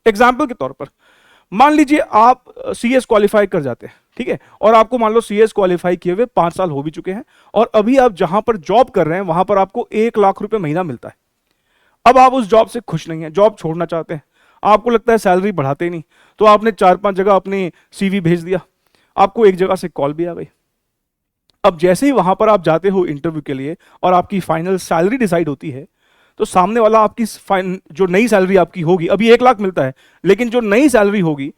एग्जाम्पल के तौर पर मान लीजिए आप सीएस क्वालिफाई कर जाते हैं, ठीक है, और आपको मान लो सीएस क्वालिफाई किए हुए 5 साल हो भी चुके हैं और अभी आप जहां पर जॉब कर रहे हैं वहां पर आपको 1 लाख रुपए महीना मिलता है। अब आप उस जॉब से खुश नहीं है, जॉब छोड़ना चाहते हैं, आपको लगता है सैलरी बढ़ाते ही नहीं, तो आपने 4-5 जगह अपनी सीवी भेज दिया, आपको एक जगह से कॉल भी आ गई। अब जैसे ही वहां पर आप जाते हो इंटरव्यू के लिए और आपकी फाइनल सैलरी डिसाइड होती है, तो सामने वाला आपकी जो नई सैलरी आपकी होगी, अभी 1 लाख मिलता है, लेकिन जो नई सैलरी होगी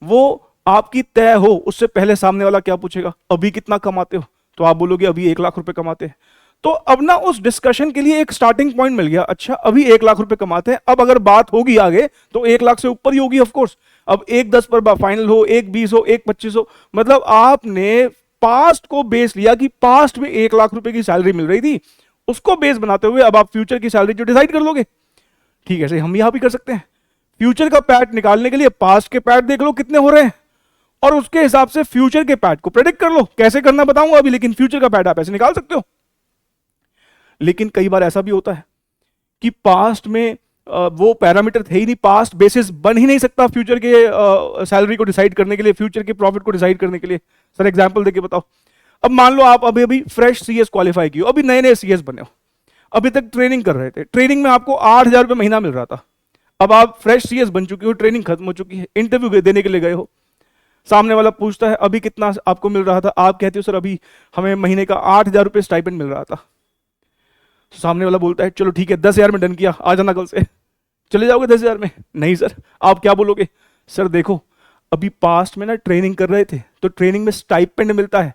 वो आपकी तय हो उससे पहले सामने वाला क्या पूछेगा, अभी कितना कमाते हो, तो आप बोलोगे अभी 1 लाख रुपए कमाते हैं। तो अब ना उस डिस्कशन के लिए एक स्टार्टिंग पॉइंट मिल गया, अच्छा अभी 1 लाख रुपए कमाते हैं, अब अगर बात होगी आगे तो 1 लाख से ऊपर ही होगी ऑफकोर्स। अब 1 10 पर फाइनल हो, 1 20 हो, 1 25 हो, मतलब आपने पास्ट को बेस लिया कि पास्ट में 1 लाख रुपए की सैलरी मिल रही थी, उसको बेस बनाते हुए अब आप फ्यूचर की सैलरी जो डिसाइड कर लोगे। ठीक है, ऐसे हम यहां भी कर सकते हैं। फ्यूचर का पैट निकालने के लिए पास्ट के पैट देख लो कितने हो रहे हैं, और उसके हिसाब से फ्यूचर के पैट को प्रेडिक्ट कर लो। कैसे करना बताऊंगा अभी, लेकिन फ्यूचर का पैट आप ऐसे निकाल सकते हो। लेकिन कई बार ऐसा भी होता है कि पास्ट में वो पैरामीटर थे ही नहीं, पास्ट बेसिस बन ही नहीं सकता फ्यूचर के सैलरी को डिसाइड करने के लिए, फ्यूचर के प्रॉफिट को डिसाइड करने के लिए। सर एग्जांपल देके बताओ। अब मान लो आप अभी अभी फ्रेश सीएस क्वालिफाई की हो, अभी नए नए सीएस बने हो, अभी तक ट्रेनिंग कर रहे थे, ट्रेनिंग में आपको 8,000 रुपये महीना मिल रहा था। अब आप फ्रेश सीएस बन चुके हो, ट्रेनिंग खत्म हो चुकी है, इंटरव्यू देने के लिए गए हो, सामने वाला पूछता है अभी कितना आपको मिल रहा था, आप कहते हो सर अभी हमें महीने का 8,000 रुपये स्टाइपेंड मिल रहा था। तो सामने वाला बोलता है चलो ठीक है 10,000 में डन किया, आ जाना कल से। चले जाओगे 10,000 में? नहीं सर। आप क्या बोलोगे, सर देखो अभी पास्ट में ना ट्रेनिंग कर रहे थे तो ट्रेनिंग में स्टाइपेंड मिलता है,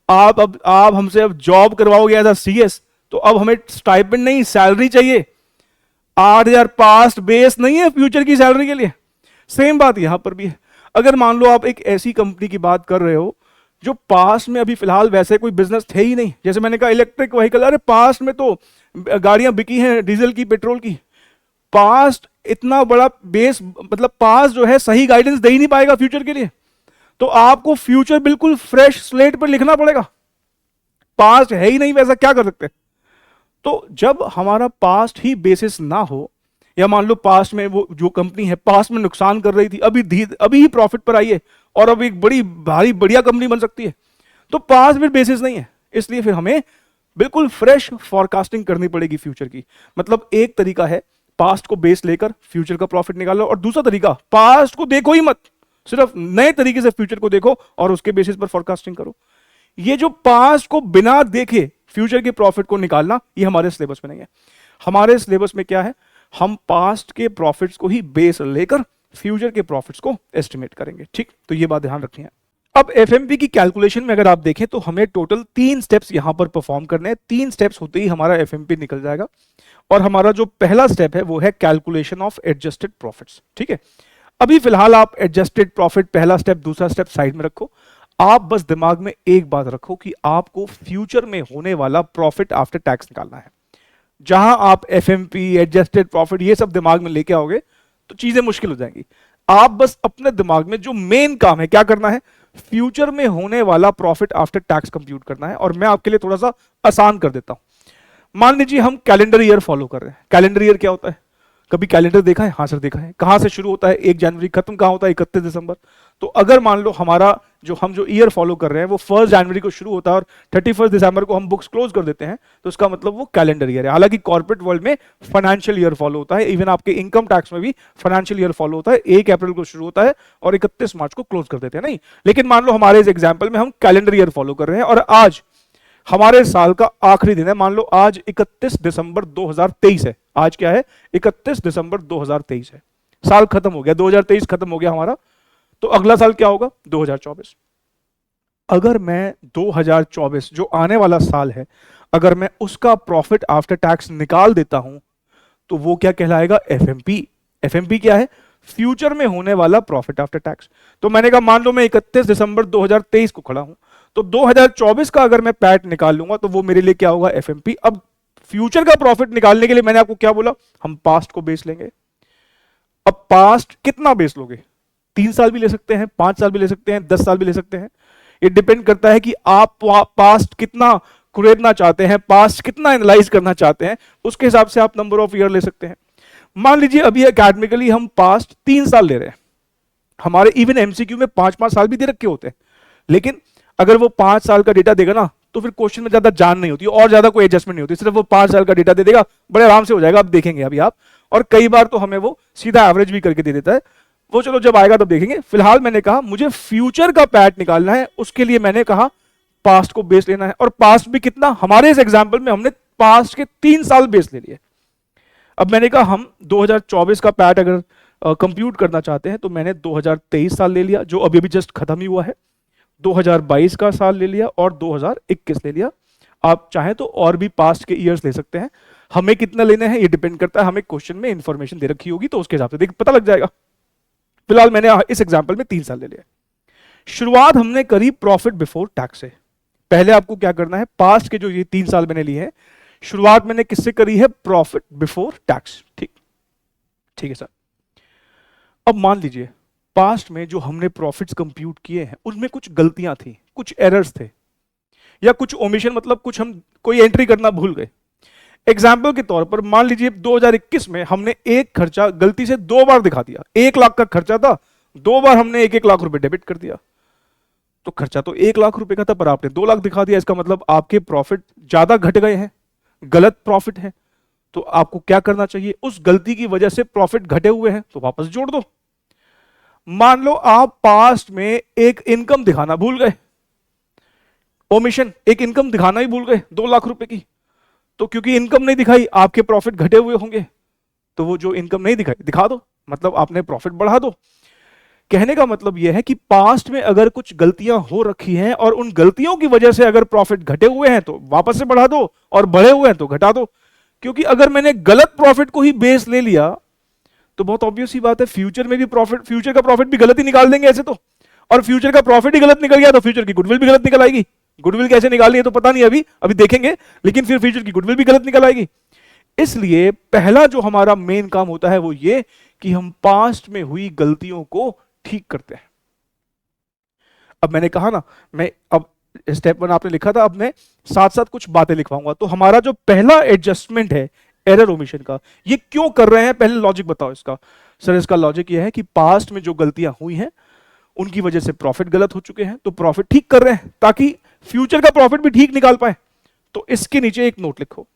आप हमसे अब जॉब करवाओगे एज अ सीएस, तो अब हमें स्टाइपेंड नहीं सैलरी चाहिए। 8,000 पास्ट बेस नहीं है फ्यूचर की सैलरी के लिए। सेम बात यहां पर भी है। अगर मान लो आप एक ऐसी कंपनी की बात कर रहे हो जो पास्ट में अभी फिलहाल वैसे कोई बिजनेस थे ही नहीं, जैसे मैंने कहा इलेक्ट्रिक व्हीकल, अरे पास्ट में तो गाड़ियां बिकी हैं डीजल की, पेट्रोल की। पास्ट इतना बड़ा बेस, मतलब पास्ट जो है सही गाइडेंस दे ही नहीं पाएगा फ्यूचर के लिए, तो आपको फ्यूचर बिल्कुल फ्रेश स्लेट पर लिखना पड़ेगा। पास्ट है ही नहीं वैसा, क्या कर सकते। तो जब हमारा पास्ट ही बेसिस ना हो, या मान लो पास्ट में वो जो कंपनी है पास्ट में नुकसान कर रही थी, अभी ही प्रॉफिट पर आई है और अब एक बड़ी भारी बढ़िया कंपनी बन सकती है, तो पास्ट में बेसिस नहीं है, इसलिए फिर हमें बिल्कुल फ्रेश फॉरकास्टिंग करनी पड़ेगी फ्यूचर की। मतलब एक तरीका है पास्ट को बेस लेकर फ्यूचर का प्रॉफिट निकालो, और दूसरा तरीका पास्ट को देखो ही मत, सिर्फ नए तरीके से फ्यूचर को देखो और उसके बेसिस पर फॉरकास्टिंग करो। ये जो पास्ट को बिना देखे फ्यूचर के प्रॉफिट को निकालना, ये हमारे सिलेबस में नहीं है। हमारे सिलेबस में क्या है, हम पास्ट के प्रॉफिट्स को ही बेस लेकर फ्यूचर के प्रॉफिट्स को एस्टिमेट करेंगे। ठीक, तो ये बात ध्यान रखनी है। अब एफएमपी की कैलकुलेशन में अगर आप देखें तो हमें टोटल 3 स्टेप्स यहां पर परफॉर्म करने हैं। 3 स्टेप्स होते ही हमारा एफएमपी निकल जाएगा, और हमारा जो पहला स्टेप है वो है कैलकुलेशन ऑफ एडजस्टेड प्रॉफिट्स। ठीक है, अभी फिलहाल आप एडजस्टेड प्रॉफिट पहला स्टेप, दूसरा स्टेप साइड में रखो। आप बस दिमाग में एक बात रखो कि आपको फ्यूचर में होने वाला प्रॉफिट आफ्टर टैक्स निकालना है। जहां आप एफएमपी, एडजस्टेड प्रॉफिट ये सब दिमाग में लेके आओगे तो चीजें मुश्किल हो जाएंगी। आप बस अपने दिमाग में जो मेन काम है क्या करना है, फ्यूचर में होने वाला प्रॉफिट आफ्टर टैक्स कंप्यूट करना है। और मैं आपके लिए थोड़ा सा आसान कर देता हूं। मान लीजिए हम कैलेंडर ईयर फॉलो कर रहे हैं। कैलेंडर ईयर क्या होता है, कभी कैलेंडर देखा है? हाँ सर देखा है। कहां से शुरू होता है? 1 जनवरी, खत्म कहां होता है? 31 दिसंबर। तो अगर मान लो हमारा हम जो ईयर फॉलो कर रहे हैं वो 1 जनवरी को शुरू होता है और 31 दिसंबर को हम बुक्स क्लोज कर देते हैं, तो इसका मतलब वो कैलेंडर ईयर है। हालांकि कॉर्पोरेट वर्ल्ड में फाइनेंशियल ईयर फॉलो होता है, इवन आपके इनकम टैक्स में भी फाइनेंशियल ईयर फॉलो होता है। 1 अप्रैल को शुरू होता है और 31 मार्च को क्लोज कर देते हैं। नहीं, लेकिन मान लो हमारे इस एग्जाम्पल में हम कैलेंडर ईयर फॉलो कर रहे हैं और आज हमारे साल का आखिरी दिन है। मान लो आज 31 दिसंबर 2023 है। आज क्या है? 31 दिसंबर 2023 है। साल खत्म हो गया, 2023 खत्म हो गया हमारा। तो अगला साल क्या होगा? 2024। अगर मैं 2024 जो आने वाला साल है, अगर मैं उसका प्रॉफिट आफ्टर टैक्स निकाल देता हूं तो वो क्या कहलाएगा? एफएमपी। एफएमपी क्या है? फ्यूचर में होने वाला प्रॉफिट आफ्टर टैक्स। तो मैंने कहा मान लो मैं 31 दिसंबर 2023 को खड़ा हूं, तो 2024 का अगर मैं पैट निकाल लूंगा तो वो मेरे लिए क्या होगा? एफएमपी। अब फ्यूचर का प्रॉफिट निकालने के लिए मैंने आपको क्या बोला? हम पास्ट को बेस लेंगे। अब पास्ट कितना बेस लोगे? 3 साल भी ले सकते हैं, 5 साल भी ले सकते हैं, 10 साल भी ले सकते हैं। ये डिपेंड करता है कि आप पास्ट कितना कुरेदना चाहते हैं, पास्ट कितना एनालाइज करना चाहते हैं, उसके हिसाब से आप नंबर ऑफ ईयर ले सकते हैं। मान लीजिए अभी एकेडमिकली हम पास्ट 3 साल ले रहे हैं। हमारे इवन एमसीक्यू में 5-5 साल भी दे रखे होते हैं, लेकिन अगर वो 5 साल का डेटा देगा ना तो फिर क्वेश्चन में ज्यादा जान नहीं होती और ज्यादा कोई एडजस्टमेंट नहीं होती। सिर्फ वो 5 साल का डेटा दे देगा, बड़े आराम से हो जाएगा। अब देखेंगे अभी आप, और कई बार तो हमें वो सीधा एवरेज भी करके दे देता है। वो चलो जब आएगा तब देखेंगे। फिलहाल मैंने कहा मुझे फ्यूचर का पैट निकालना है, उसके लिए मैंने कहा पास्ट को बेस लेना है। और पास्ट भी कितना? हमारे इस एग्जाम्पल में हमने पास्ट के 3 साल बेस ले लिए। अब मैंने कहा हम 2024 का पैट अगर कंप्यूट करना चाहते हैं तो मैंने 2023 साल ले लिया जो अभी अभी जस्ट खत्म ही हुआ है, 2022 का साल ले लिया और 2021 ले लिया। आप चाहें तो और भी पास्ट के ईयर्स ले सकते हैं, हमें कितना लेना है ये डिपेंड करता है, हमें क्वेश्चन में इंफॉर्मेशन दे रखी होगी तो उसके हिसाब से देख पता लग जाएगा। फिलहाल मैंने इस एग्जाम्पल में 3 साल ले लिया। शुरुआत हमने करी प्रॉफिट बिफोर टैक्स से। पहले आपको क्या करना है, पास्ट के जो ये 3 साल मैंने लिए हैं, शुरुआत मैंने किससे करी है, प्रॉफिट बिफोर टैक्स। ठीक ठीक है सर। अब मान लीजिए पास्ट में जो हमने प्रॉफिट्स कंप्यूट किए हैं उनमें कुछ गलतियां थी, कुछ एरर्स थे, या कुछ ओमिशन, मतलब कुछ हम कोई एंट्री करना भूल गए। एग्जाम्पल के तौर पर मान लीजिए 2021 में हमने एक खर्चा गलती से 2 बार दिखा दिया। 1 लाख का खर्चा था, 2 बार हमने 1-1 लाख रुपए डेबिट कर दिया। तो खर्चा तो 1 लाख रुपए का था पर आपने 2 लाख दिखा दिया, इसका मतलब आपके प्रॉफिट ज्यादा घट गए हैं, गलत प्रॉफिट है। तो आपको क्या करना चाहिए, उस गलती की वजह से प्रॉफिट घटे हुए हैं तो वापस जोड़ दो। मान लो आप पास्ट में एक इनकम दिखाना भूल गए, ओमिशन, एक इनकम दिखाना ही भूल गए 2 लाख रुपए की, तो क्योंकि इनकम नहीं दिखाई आपके प्रॉफिट घटे हुए होंगे, तो वो जो इनकम नहीं दिखाई दिखा दो, मतलब आपने प्रॉफिट बढ़ा दो। कहने का मतलब यह है कि पास्ट में अगर कुछ गलतियां हो रखी हैं और उन गलतियों की वजह से अगर प्रॉफिट घटे हुए हैं तो वापस से बढ़ा दो, और बढ़े हुए हैं तो घटा दो। क्योंकि अगर मैंने गलत प्रॉफिट को ही बेस ले लिया तो बहुत ऑब्वियस ही बात है फ्यूचर में भी प्रॉफिट, फ्यूचर का प्रॉफिट भी गलत ही निकाल देंगे ऐसे तो। और फ्यूचर का प्रॉफिट ही गलत निकल गया तो फ्यूचर की गुडविल भी गलत निकल आएगी। गुडविल कैसे निकालनी है तो पता नहीं, अभी अभी देखेंगे, लेकिन फिर फ्यूचर की गुडविल भी गलत निकल आएगी। इसलिए पहला जो हमारा मेन काम होता है वो ये कि हम पास्ट में हुई गलतियों को ठीक करते हैं। अब मैंने कहा ना, मैं अब स्टेप 1 आपने लिखा था, अब मैं साथ साथ कुछ बातें लिखवाऊंगा। तो हमारा जो पहला एडजस्टमेंट है एरर ओमिशन का, ये क्यों कर रहे हैं, पहले लॉजिक बताओ इसका। सर इसका लॉजिक ये है कि पास्ट में जो गलतियां हुई हैं उनकी वजह से प्रॉफिट गलत हो चुके हैं, तो प्रॉफिट ठीक कर रहे हैं ताकि फ्यूचर का प्रॉफिट भी ठीक निकाल पाए। तो इसके नीचे एक नोट लिखो,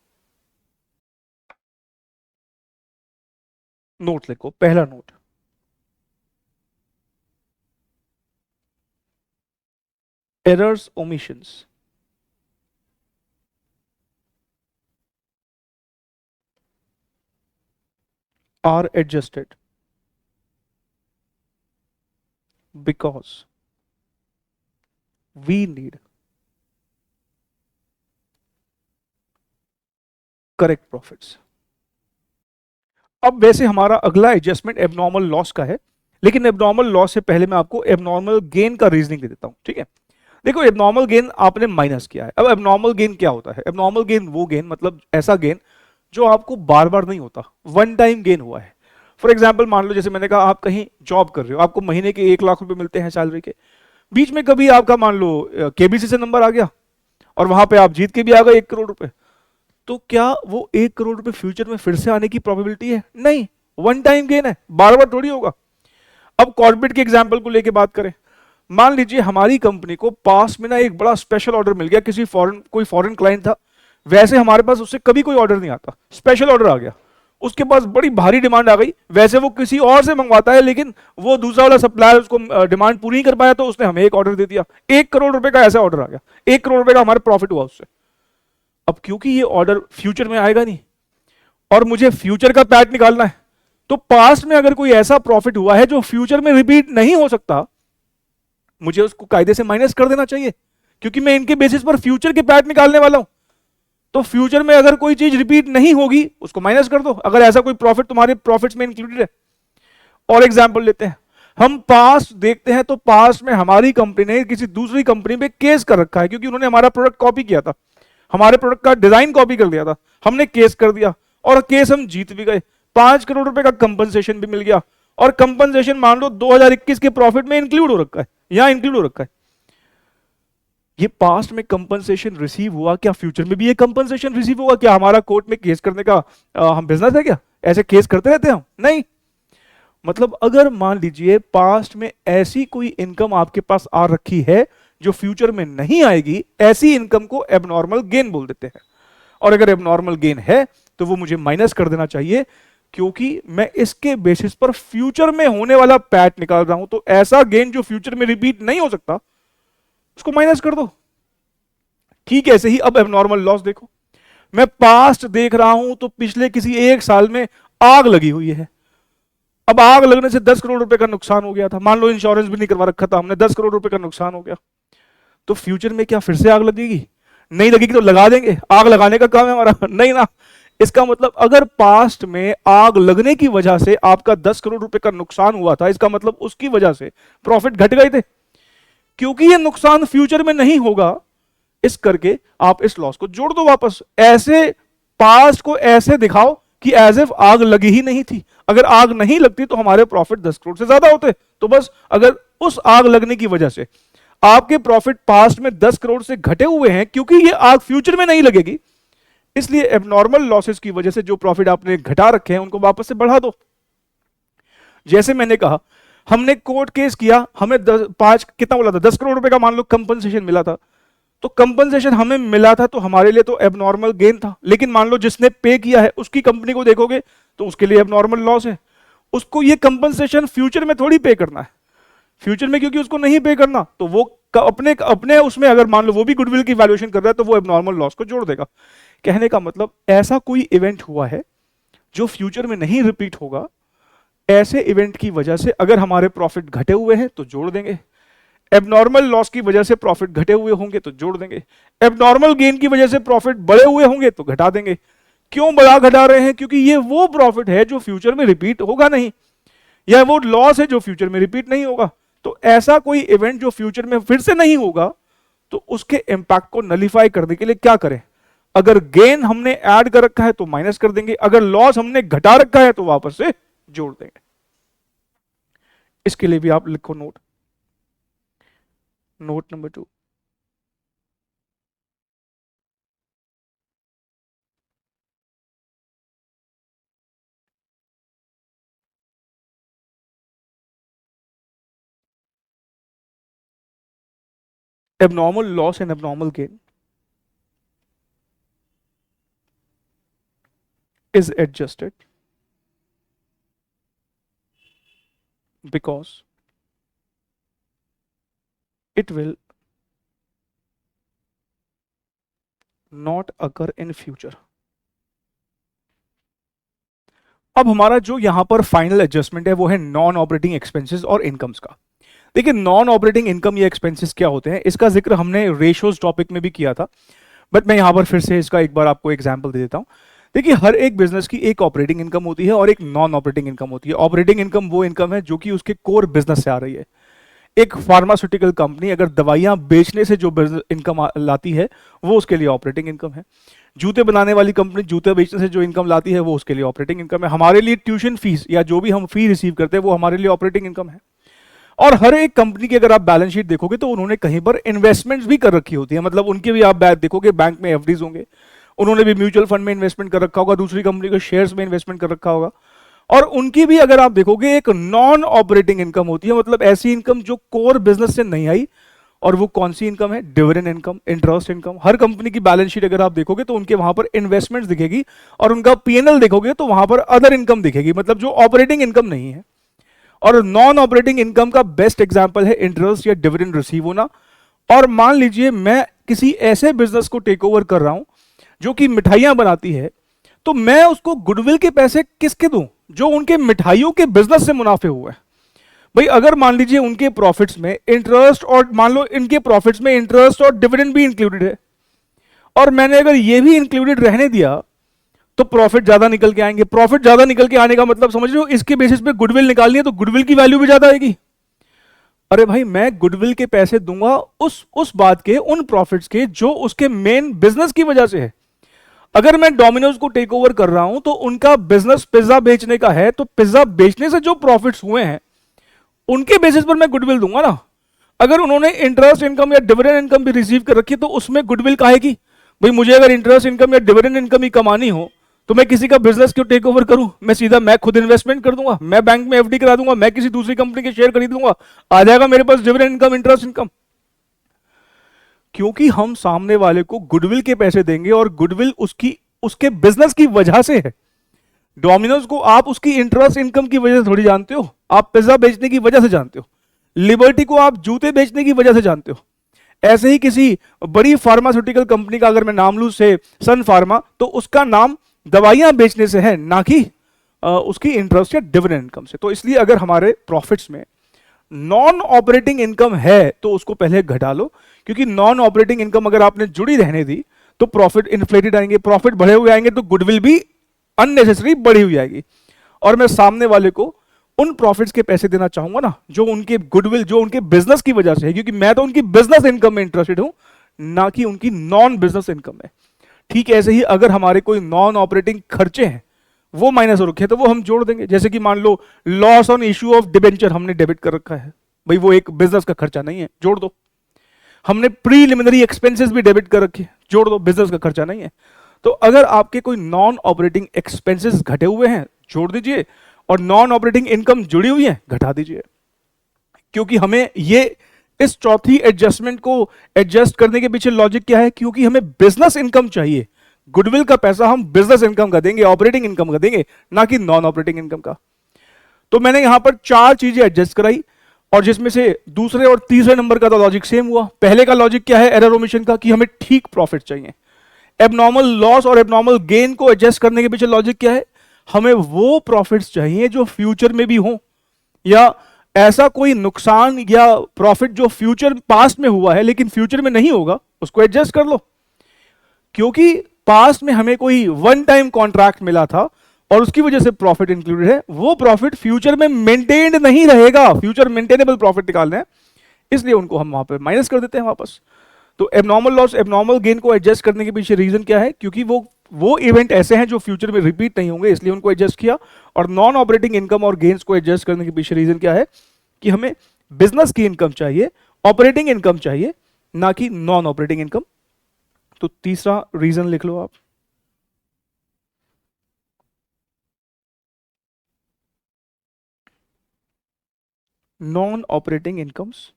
नोट लिखो, पहला note, errors omissions are adjusted because we need correct profits। अब वैसे हमारा अगला एडजस्टमेंट एबनॉर्मल लॉस का है, लेकिन एबनॉर्मल लॉस से पहले मैं आपको एबनॉर्मल गेन का रीजनिंग दे देता हूं। ठीक है, देखो एबनॉर्मल गेन आपने माइनस किया है। अब एबनॉर्मल गेन क्या होता है, एबनॉर्मल गेन वो गेन मतलब ऐसा गेन जो आपको बार बार नहीं होता, वन टाइम गेन हुआ है। फॉर एग्जाम्पल मान लो जैसे मैंने कहा आप कहीं जॉब कर रहे हो, आपको महीने के 1 लाख रुपए मिलते हैं सैलरी के, बीच में कभी आपका मान लो केबीसी से नंबर आ गया और वहां पे आप जीत के भी आ गए 1 करोड़ रुपए, तो क्या वो 1 करोड़ रुपए फ्यूचर में फिर से आने की प्रोबेबिलिटी है? नहीं, वन टाइम गेन है, बार बार थोड़ी होगा। अब कॉर्पोरेट के एग्जाम्पल को लेके बात करें, मान लीजिए हमारी कंपनी को पास में ना एक बड़ा स्पेशल ऑर्डर मिल गया, किसी फॉरेन, कोई फॉरेन क्लाइंट था, वैसे हमारे पास उससे कभी कोई ऑर्डर नहीं आता, स्पेशल ऑर्डर आ गया, उसके पास बड़ी भारी डिमांड आ गई, वैसे वो किसी और से मंगवाता है लेकिन वो दूसरा वाला सप्लायर उसको डिमांड पूरी नहीं कर पाया तो उसने हमें एक ऑर्डर दे दिया, 1 करोड़ रुपए का ऐसा ऑर्डर आ गया, 1 करोड़ रुपए का हमारा प्रॉफिट हुआ उससे। अब क्योंकि ये ऑर्डर फ्यूचर में आएगा नहीं और मुझे फ्यूचर का पैट निकालना है, तो पास्ट में अगर कोई ऐसा प्रॉफिट हुआ है जो फ्यूचर में रिपीट नहीं हो सकता, मुझे उसको कायदे से माइनस कर देना चाहिए, क्योंकि मैं इनके बेसिस पर फ्यूचर के पैट निकालने वाला हूं। तो फ्यूचर में अगर कोई चीज रिपीट नहीं होगी उसको माइनस कर दो, अगर ऐसा कोई प्रॉफिट तुम्हारे प्रॉफिट्स में इंक्लूडेड है। और एग्जांपल लेते हैं, हम पास्ट देखते हैं तो पास्ट में हमारी कंपनी ने किसी दूसरी कंपनी पे केस कर रखा है, क्योंकि उन्होंने हमारा प्रोडक्ट कॉपी किया था, हमारे प्रोडक्ट का डिजाइन कॉपी कर दिया था, हमने केस कर दिया और केस हम जीत भी गए, 5 करोड़ रुपए का कंपनसेशन भी मिल गया, और कंपनसेशन मान लो 2021 के प्रॉफिट में इंक्लूड हो रखा है, यहां इंक्लूड हो रखा है। ये पास्ट में कंपनसेशन रिसीव हुआ, क्या फ्यूचर में भी ये कंपनसेशन रिसीव होगा? क्या हमारा कोर्ट में केस करने का हम बिजनेस है क्या? ऐसे केस करते रहते हैं हम? नहीं। मतलब अगर मान लीजिए पास्ट में ऐसी कोई इनकम आपके पास आ रखी है जो फ्यूचर में नहीं आएगी, ऐसी इनकम को एबनॉर्मल गेन बोल देते हैं। और अगर एबनॉर्मल गेन है तो वो मुझे माइनस कर देना चाहिए, क्योंकि मैं इसके बेसिस पर फ्यूचर में होने वाला पैट निकाल रहा हूं। तो ऐसा गेन जो फ्यूचर में रिपीट नहीं हो सकता उसको माइनस कर दो। ठीक है, ऐसे ही अब एबनॉर्मल लॉस देखो, मैं पास्ट देख रहा हूं तो पिछले किसी एक साल में आग लगी हुई है। अब आग लगने से 10 करोड़ रुपए का नुकसान हो गया था, मान लो इंश्योरेंस भी नहीं करवा रखा था हमने, 10 करोड़ रुपए का नुकसान हो गया, तो फ्यूचर में क्या फिर से आग लगेगी? नहीं लगेगी तो लगा देंगे, आग लगाने का काम है हमारा, नहीं ना। इसका मतलब अगर पास्ट में आग लगने की वजह से आपका 10 करोड़ रुपए का नुकसान हुआ था, इसका मतलब उसकी वजह से प्रॉफिट घट गए थे। क्योंकि ये नुकसान फ्यूचर में नहीं होगा, इस करके आप इस लॉस को जोड़ दो वापस। ऐसे पास्ट को ऐसे दिखाओ कि एज इफ आग लगी ही नहीं थी। अगर आग नहीं लगती तो हमारे प्रॉफिट 10 करोड़ से ज्यादा होते। तो बस अगर उस आग लगने की वजह से आपके प्रॉफिट पास्ट में 10 करोड़ से घटे हुए हैं, क्योंकि ये आग फ्यूचर में नहीं लगेगी, इसलिए एबनॉर्मल लॉसेस की वजह से जो प्रॉफिट आपने घटा रखे हैं उनको वापस से बढ़ा दो। जैसे मैंने कहा, हमने कोर्ट केस किया, हमें 5 कितना बोला था, 10 करोड़ रुपए का मान लो कंपनसेशन मिला था। तो कंपनसेशन हमें मिला था तो हमारे लिए तो एबनॉर्मल गेन था, लेकिन मान लो जिसने पे किया है उसकी कंपनी को देखोगे तो उसके लिए एबनॉर्मल लॉस है। उसको ये कंपनसेशन फ्यूचर में थोड़ी पे करना है, फ्यूचर में क्योंकि उसको नहीं पे करना तो वो अपने अपने उसमें अगर मान लो वो भी गुडविल की वैल्यूएशन कर रहा है तो वो एबनॉर्मल लॉस को जोड़ देगा। कहने का मतलब ऐसा कोई इवेंट हुआ है जो फ्यूचर में नहीं रिपीट होगा, ऐसे इवेंट की वजह से अगर हमारे प्रॉफिट घटे हुए हैं तो जोड़ देंगे, एबनॉर्मल लॉस की वजह से प्रॉफिट घटे हुए होंगे तो जोड़ देंगे, एबनॉर्मल गेन की वजह से प्रॉफिट बढ़े हुए होंगे तो घटा देंगे। क्यों बढ़ा घटा रहे हैं? क्योंकि ये वो प्रॉफिट है जो फ्यूचर में रिपीट होगा नहीं, या वो लॉस है जो फ्यूचर में रिपीट नहीं होगा। तो ऐसा कोई इवेंट जो फ्यूचर में फिर से नहीं होगा तो उसके इंपैक्ट को नलीफाई करने के लिए क्या करें? अगर गेन हमने ऐड कर रखा है तो माइनस कर देंगे, अगर लॉस हमने घटा रखा है तो वापस से जोड़ देंगे। इसके लिए भी आप लिखो note number 2। abnormal loss and abnormal gain is adjusted because it will not occur in future। अब हमारा जो यहां पर फाइनल एडजस्टमेंट है वो है नॉन ऑपरेटिंग एक्सपेंसेस और इनकम्स का। देखिए नॉन ऑपरेटिंग इनकम या एक्सपेंसेस क्या होते हैं, इसका जिक्र हमने रेशियोज टॉपिक में भी किया था, बट मैं यहां पर फिर से इसका एक बार आपको एग्जांपल दे देता हूं। देखिए हर एक बिजनेस की एक ऑपरेटिंग इनकम होती है और एक नॉन ऑपरेटिंग इनकम होती है। ऑपरेटिंग इनकम वो इनकम है जो कि उसके कोर बिजनेस से आ रही है। एक फार्मास्यूटिकल कंपनी अगर दवाइयां बेचने से जो इनकम लाती है वो उसके लिए ऑपरेटिंग इनकम है। जूते बनाने वाली कंपनी जूते बेचने से जो इनकम लाती है वो उसके लिए ऑपरेटिंग इनकम है। हमारे लिए ट्यूशन फीस या जो भी हम फी रिसीव करते हैं वो हमारे लिए ऑपरेटिंग इनकम है। और हर एक कंपनी की अगर आप बैलेंस शीट देखोगे तो उन्होंने कहीं पर इन्वेस्टमेंट्स भी कर रखी होती है, मतलब उनके भी आप देखोगे बैंक में एफडीज होंगे, उन्होंने भी म्यूचुअल फंड में इन्वेस्टमेंट कर रखा होगा, दूसरी कंपनी के शेयर्स में इन्वेस्टमेंट कर रखा होगा। और उनकी भी अगर आप देखोगे एक नॉन ऑपरेटिंग इनकम होती है, मतलब ऐसी इनकम जो कोर बिजनेस से नहीं आई। और वो कौन सी इनकम है? Dividend income, interest income. हर कंपनी की बैलेंस शीट अगर आप देखोगे तो उनके वहां पर इन्वेस्टमेंट्स दिखेगी और उनका पीएनएल देखोगे तो वहां पर अदर इनकम दिखेगी, मतलब जो ऑपरेटिंग इनकम नहीं है। और नॉन ऑपरेटिंग इनकम का बेस्ट एग्जांपल है इंटरेस्ट या डिविडेंड रिसीव होना। और मान लीजिए मैं किसी ऐसे बिजनेस को टेक ओवर कर रहा हूं जो कि मिठाइयां बनाती है, तो मैं उसको गुडविल के पैसे किसके दूं? जो उनके मिठाइयों के बिजनेस से मुनाफे हुए हैं। भाई अगर मान लीजिए उनके प्रॉफिट्स में इंटरेस्ट और मान लो इनके प्रॉफिट्स में इंटरेस्ट और डिविडेंड भी इंक्लूडेड है, और मैंने अगर ये भी इंक्लूडेड रहने दिया तो प्रॉफिट ज्यादा निकल के आएंगे। प्रॉफिट ज्यादा निकल के आने का मतलब समझ रहे हो, इसके बेसिस पे गुडविल निकालनी है तो गुडविल की वैल्यू भी ज्यादा आएगी। अरे भाई मैं गुडविल के पैसे दूंगा उस बात के, उन प्रॉफिट्स के जो उसके मेन बिजनेस की वजह से है। अगर मैं डोमिनोज को टेक ओवर कर रहा हूं तो उनका बिजनेस पिज्जा बेचने का है, तो पिज्जा बेचने से जो प्रॉफिट्स हुए हैं उनके बेसिस पर मैं गुडविल दूंगा ना। अगर उन्होंने इंटरेस्ट इनकम या डिविडेंड इनकम भी रिसीव कर रखी है तो उसमें गुडविल काहे की? भाई मुझे अगर इंटरेस्ट इनकम या डिविडेंड इनकम ही कमानी हो तो मैं किसी का बिजनेस क्यों टेक ओवर करूं? मैं खुद इन्वेस्टमेंट कर दूंगा, मैं बैंक में एफडी करा दूंगा, मैं किसी दूसरी कंपनी के शेयर खरीद लूंगा, आ जाएगा मेरे पास डिविडेंड इनकम, इंटरेस्ट इनकम। क्योंकि हम सामने वाले को गुडविल के पैसे देंगे और गुडविल उसके बिजनेस की वजह से है। डोमिनोज को आप उसकी इंटरेस्ट इनकम की वजह से थोड़ी जानते हो, आप पिज्जा बेचने की वजह से जानते हो। लिबर्टी को आप जूते बेचने की वजह से जानते हो। ऐसे ही किसी बड़ी फार्मास्यूटिकल कंपनी का अगर मैं नाम लूं से सन फार्मा, तो उसका नाम दवाइयां बेचने से है, ना कि उसकी इंटरेस्ट या डिविडेंड इनकम से। तो इसलिए अगर हमारे प्रॉफिट्स में नॉन ऑपरेटिंग इनकम है तो उसको पहले घटा लो, क्योंकि नॉन ऑपरेटिंग इनकम अगर आपने जुड़ी रहने दी तो प्रॉफिट इन्फ्लेटेड आएंगे, प्रॉफिट बढ़े हुए आएंगे तो गुडविल भी अननेसेसरी बढ़ी हुई आएगी। और मैं सामने वाले को उन प्रॉफिट्स के पैसे देना चाहूंगा ना जो उनके गुडविल, जो उनके बिजनेस की वजह से है, क्योंकि मैं तो उनकी बिजनेस इनकम में इंटरेस्टेड हूं, ना कि उनकी नॉन बिजनेस इनकम में। ठीक ऐसे ही अगर हमारे कोई नॉन ऑपरेटिंग खर्चे हैं वो माइनस हो रखे हैं तो वो हम जोड़ देंगे। जैसे कि मान लो loss on issue of debenture हमने डेबिट कर रखा है, भाई वो एक बिजनेस का खर्चा नहीं है, जोड़ दो। हमने प्रीलिमिनरी एक्सपेंसेस भी डेबिट कर रखे, जोड़ दो, बिजनेस का खर्चा नहीं है। तो अगर आपके कोई नॉन ऑपरेटिंग एक्सपेंसेस घटे हुए हैं जोड़ दीजिए, और नॉन ऑपरेटिंग इनकम जुड़ी हुई है घटा दीजिए। क्योंकि हमें ये इस चौथी एडजस्टमेंट को एडजस्ट करने के पीछे लॉजिक क्या है, क्योंकि हमें बिजनेस इनकम चाहिए। गुडविल का पैसा हम बिजनेस इनकम का देंगे, ऑपरेटिंग इनकम का देंगे, ना कि नॉन ऑपरेटिंग इनकम का। तो मैंने यहां पर 4 चीजें एडजस्ट कराई, और जिसमें से दूसरे और तीसरे नंबर का तो लॉजिक सेम हुआ। पहले का लॉजिक क्या है एरर ओमिशन का, कि हमें ठीक प्रॉफिट चाहिए। एबनॉर्मल लॉस और एबनॉर्मल गेन को एडजस्ट करने के पीछे लॉजिक क्या है, हमें वो प्रॉफिट्स चाहिए जो फ्यूचर में भी हो, या ऐसा कोई नुकसान या प्रॉफिट जो फ्यूचर पास्ट में हुआ है लेकिन फ्यूचर में नहीं होगा, उसको एडजस्ट कर लो। क्योंकि पास्ट में हमें कोई वन टाइम कॉन्ट्रैक्ट मिला था और उसकी वजह से प्रॉफिट इंक्लूडेड है, वो प्रॉफिट फ्यूचर में मेंटेन्ड नहीं रहेगा, फ्यूचर मेंटेनेबल प्रॉफिट निकालना है, इसलिए उनको हम वहां पर माइनस कर देते हैं वापस। तो एबनॉर्मल लॉस एबनॉर्मल गेन को एडजस्ट करने के पीछे रीजन क्या है, क्योंकि वो इवेंट ऐसे हैं जो फ्यूचर में रिपीट नहीं होंगे, इसलिए उनको एडजस्ट किया। और नॉन ऑपरेटिंग इनकम और गेन्स को एडजस्ट करने के पीछे रीजन क्या है, कि हमें बिजनेस की इनकम चाहिए, ऑपरेटिंग इनकम चाहिए, ना कि नॉन ऑपरेटिंग इनकम। तो तीसरा रीजन लिख लो आप, non operating incomes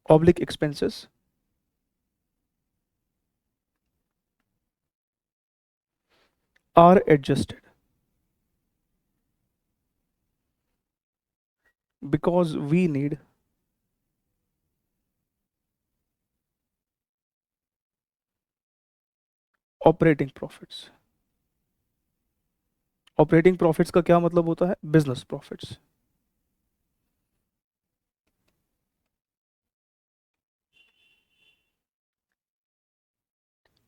oblique expenses are adjusted because we need operating profits. Operating profits का क्या मतलब होता है, बिजनेस प्रॉफिट्स।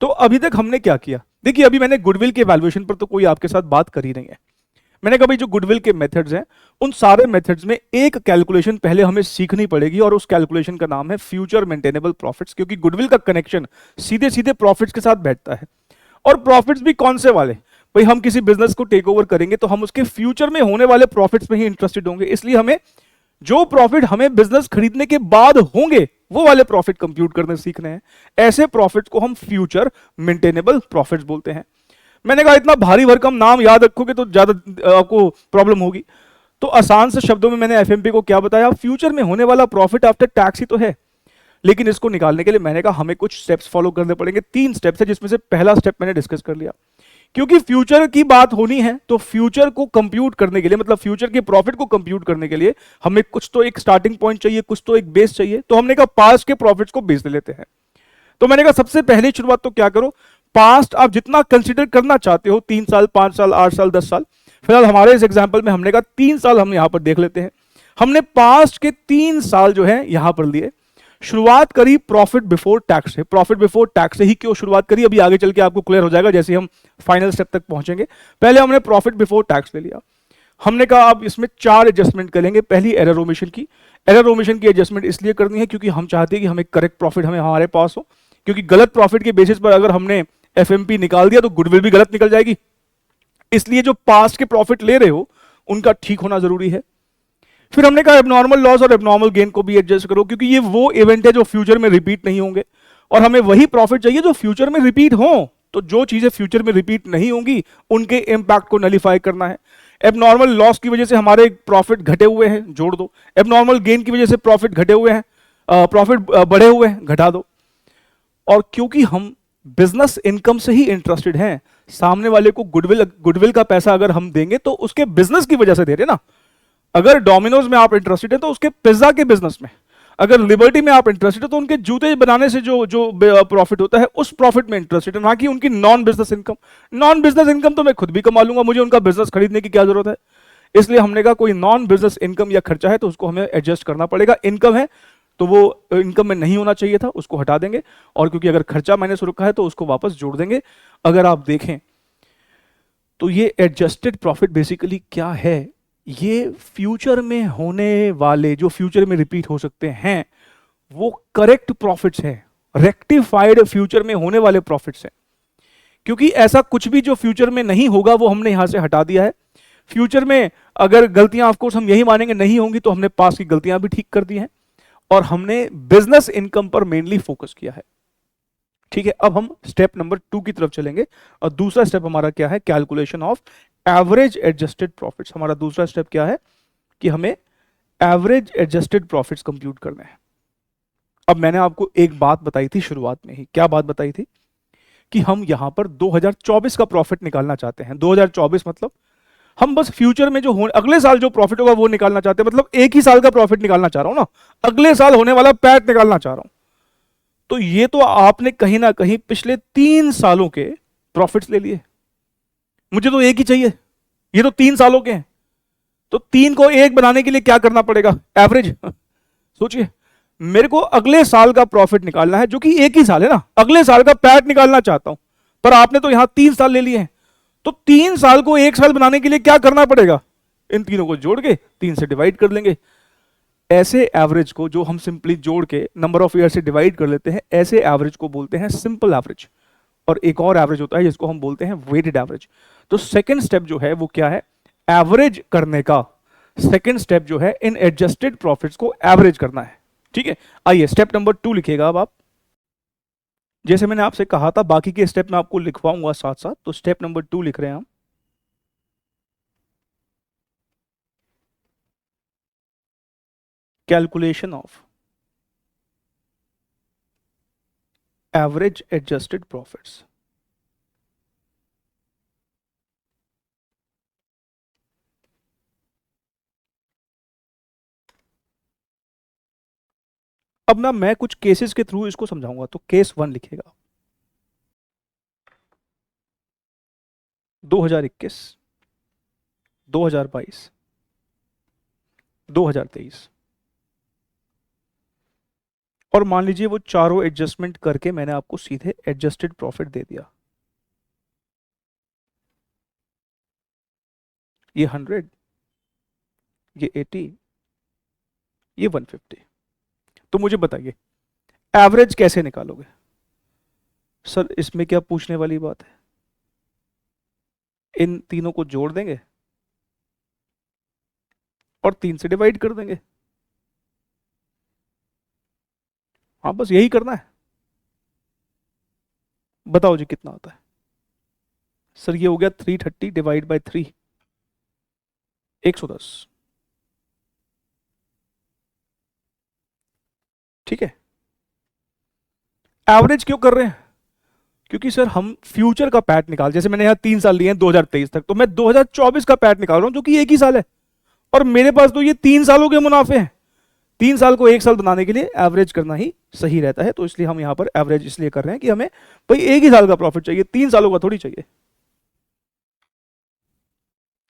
तो अभी तक हमने क्या किया, देखिए अभी मैंने गुडविल के वैल्यूएशन पर तो कोई आपके साथ बात करी नहीं है। मैंने कहा भाई जो गुडविल के मेथड्स हैं उन सारे मेथड्स में एक कैलकुलेशन पहले हमें सीखनी पड़ेगी, और उस कैलकुलेशन का नाम है फ्यूचर मेंटेनेबल प्रॉफिट्स, क्योंकि गुडविल का कनेक्शन सीधे सीधे प्रॉफिट्स के साथ बैठता है। और प्रॉफिट्स भी कौन से वाले, भाई हम किसी बिजनेस को टेक ओवर करेंगे तो हम उसके फ्यूचर में होने वाले प्रॉफिट्स में ही इंटरेस्टेड होंगे, इसलिए हमें जो प्रॉफिट हमें बिजनेस खरीदने के बाद होंगे वो वाले प्रॉफिट कंप्यूट करने सीखने हैं। ऐसे प्रॉफिट्स को हम फ्यूचर मेंटेनेबल प्रॉफिट्स बोलते हैं। मैंने कहा इतना भारी भरकम नाम याद रखोगे तो ज्यादा आपको प्रॉब्लम होगी, तो आसान से शब्दों में मैंने एफएमपी को क्या बताया, फ्यूचर में होने वाला प्रॉफिट आफ्टर टैक्स ही तो है। लेकिन इसको निकालने के लिए मैंने कहा हमें कुछ स्टेप्स फॉलो करने पड़ेंगे। 3 स्टेप्स है, जिसमें से पहला स्टेप मैंने डिस्कस कर लिया। क्योंकि फ्यूचर की बात होनी है तो फ्यूचर को कंप्यूट करने के लिए, मतलब फ्यूचर के प्रॉफिट को कंप्यूट करने के लिए हमें कुछ तो एक स्टार्टिंग पॉइंट चाहिए, कुछ तो एक बेस चाहिए। तो हमने कहा पास्ट के प्रॉफिट्स को बेस ले लेते हैं। तो मैंने कहा सबसे पहली शुरुआत तो क्या करो, पास्ट आप जितना कंसीडर करना चाहते हो, 3 साल 5 साल 8 साल 10 साल, फिलहाल हमारे इस एग्जाम्पल में हमने कहा 3 साल हम यहां पर देख लेते हैं। हमने पास्ट के 3 साल जो है यहां पर लिए। शुरुआत करी प्रॉफिट बिफोर टैक्स से। प्रॉफिट बिफोर टैक्स से ही क्यों शुरुआत करी, अभी आगे चल के आपको क्लियर हो जाएगा जैसे हम फाइनल स्टेप तक पहुंचेंगे। पहले हमने प्रॉफिट बिफोर टैक्स ले लिया। हमने कहा अब इसमें 4 एडजस्टमेंट करेंगे। पहली एरर ओमिशन की। एरर ओमिशन की एडजस्टमेंट इसलिए करनी है क्योंकि हम चाहते हैं कि हमें करेक्ट प्रॉफिट हमें हमारे पास हो, क्योंकि गलत प्रॉफिट के बेसिस पर अगर हमने एफएमपी निकाल दिया तो गुडविल भी गलत निकल जाएगी। इसलिए जो पास्ट के प्रॉफिट ले रहे हो उनका ठीक होना जरूरी है। फिर हमने कहा एबनॉर्मल लॉस और एबनॉर्मल गेन को भी एडजस्ट करो, क्योंकि ये वो इवेंट है जो फ्यूचर में रिपीट नहीं होंगे, और हमें वही प्रॉफिट चाहिए जो फ्यूचर में रिपीट हो। तो जो चीजें फ्यूचर में रिपीट नहीं होंगी उनके इंपैक्ट को नलीफाई करना है। एबनॉर्मल लॉस की वजह से हमारे प्रॉफिट घटे हुए हैं, जोड़ दो। एबनॉर्मल गेन की वजह से प्रॉफिट घटे हुए हैं, प्रॉफिट बढ़े हुए हैं, घटा दो। और क्योंकि हम बिजनेस इनकम से ही इंटरेस्टेड हैं, सामने वाले को गुडविल का पैसा अगर हम देंगे तो उसके बिजनेस की वजह से दे रहे ना, अगर डोमिनोज में आप इंटरेस्टेड है तो उसके पिज्जा के बिजनेस में, अगर लिबर्टी में आप इंटरेस्टेड है तो उनके जूते बनाने से जो जो प्रॉफिट होता है उस प्रॉफिट में इंटरेस्टेड है, ना कि उनकी non business income. Non business income तो मैं खुद भी कमा लूंगा, मुझे उनका बिजनेस खरीदने की क्या जरूरत है। इसलिए हमने कहा कोई नॉन बिजनेस इनकम या खर्चा है तो उसको हमें एडजस्ट करना पड़ेगा। इनकम है तो वो इनकम में नहीं होना चाहिए था, उसको हटा देंगे, और क्योंकि अगर खर्चा माइनस रुका है तो उसको वापस जोड़ देंगे। अगर आप देखें तो ये एडजस्टेड प्रॉफिट बेसिकली क्या है, ये फ्यूचर में होने वाले, जो फ्यूचर में रिपीट हो सकते हैं, वो करेक्ट प्रॉफिट्स हैं, रेक्टिफाइड फ्यूचर में होने वाले प्रॉफिट्स हैं। क्योंकि ऐसा कुछ भी जो फ्यूचर में नहीं होगा वो हमने यहां से हटा दिया है। फ्यूचर में अगर गलतियां ऑफकोर्स हम यही मानेंगे नहीं होंगी, तो हमने पास की गलतियां भी ठीक कर दी हैं, और हमने बिजनेस इनकम पर मेनली फोकस किया है। ठीक है, अब हम स्टेप नंबर 2 की तरफ चलेंगे, और दूसरा स्टेप हमारा क्या है, calculation of average adjusted profits. हमारा दूसरा स्टेप क्या है कि हमें एवरेज एडजस्टेड प्रॉफिट्स कंप्यूट करने हैं। अब मैंने आपको एक बात बताई थी शुरुआत में ही, क्या बात बताई थी, कि हम यहां पर 2024 का प्रॉफिट निकालना चाहते हैं। 2024 मतलब हम बस फ्यूचर में जो अगले साल जो प्रॉफिट होगा वो निकालना चाहते हैं, मतलब एक ही साल का प्रॉफिट निकालना चाह रहा हूं ना, अगले साल होने वाला पैट निकालना चाह रहा हूं। तो ये तो आपने कहीं ना कहीं पिछले 3 सालों के प्रॉफिट्स ले लिए, मुझे तो एक ही चाहिए, ये तो 3 सालों के हैं, तो 3 को 1 बनाने के लिए क्या करना पड़ेगा, एवरेज। सोचिए, मेरे को अगले साल का प्रॉफिट निकालना है, जो कि एक ही साल है ना, अगले साल का पैट निकालना चाहता हूं, पर आपने तो यहां 3 साल ले लिए हैं, तो 3 साल को 1 साल बनाने के लिए क्या करना पड़ेगा, इन तीनों को जोड़ के 3 से डिवाइड कर लेंगे। ऐसे एवरेज को, जो हम सिंपली जोड़ के नंबर ऑफ ईयर से डिवाइड कर लेते हैं, ऐसे एवरेज को बोलते हैं सिंपल एवरेज। और एक और एवरेज होता है जिसको हम बोलते हैं वेटेड एवरेज। तो सेकंड स्टेप जो है वो क्या है, एवरेज करने का। सेकंड स्टेप जो है, इन एडजस्टेड प्रॉफिट्स को एवरेज करना है। ठीक है, आइए स्टेप नंबर 2 लिखिएगा अब आप। जैसे मैंने आपसे कहा था बाकी के स्टेप में आपको लिखवाऊंगा साथ साथ, तो स्टेप नंबर 2 लिख रहे हैं हम। Calculation of average adjusted profits. अब ना मैं कुछ केसेस के थ्रू इसको समझाऊंगा, तो केस 1 लिखिएगा। 2021, 2022, 2023, और मान लीजिए वो चारों एडजस्टमेंट करके मैंने आपको सीधे एडजस्टेड प्रॉफिट दे दिया। ये 100, ये 80, ये 150। तो मुझे बताइए एवरेज कैसे निकालोगे। सर इसमें क्या पूछने वाली बात है, इन तीनों को जोड़ देंगे और 3 से डिवाइड कर देंगे। हाँ बस यही करना है। बताओ जी कितना होता है। सर ये हो गया 330 डिवाइड बाय 3, 110। ठीक है, एवरेज क्यों कर रहे हैं, क्योंकि सर हम फ्यूचर का पैट निकाल, जैसे मैंने यहां 3 साल लिए हैं 2023 तक, तो मैं 2024 का पैट निकाल रहा हूं जो कि एक ही साल है, और मेरे पास तो ये 3 सालों के मुनाफे हैं। 3 साल को 1 साल बनाने के लिए एवरेज करना ही सही रहता है, तो इसलिए हम यहां पर एवरेज इसलिए कर रहे हैं कि हमें भाई एक ही साल का प्रॉफिट चाहिए, 3 सालों का थोड़ी चाहिए।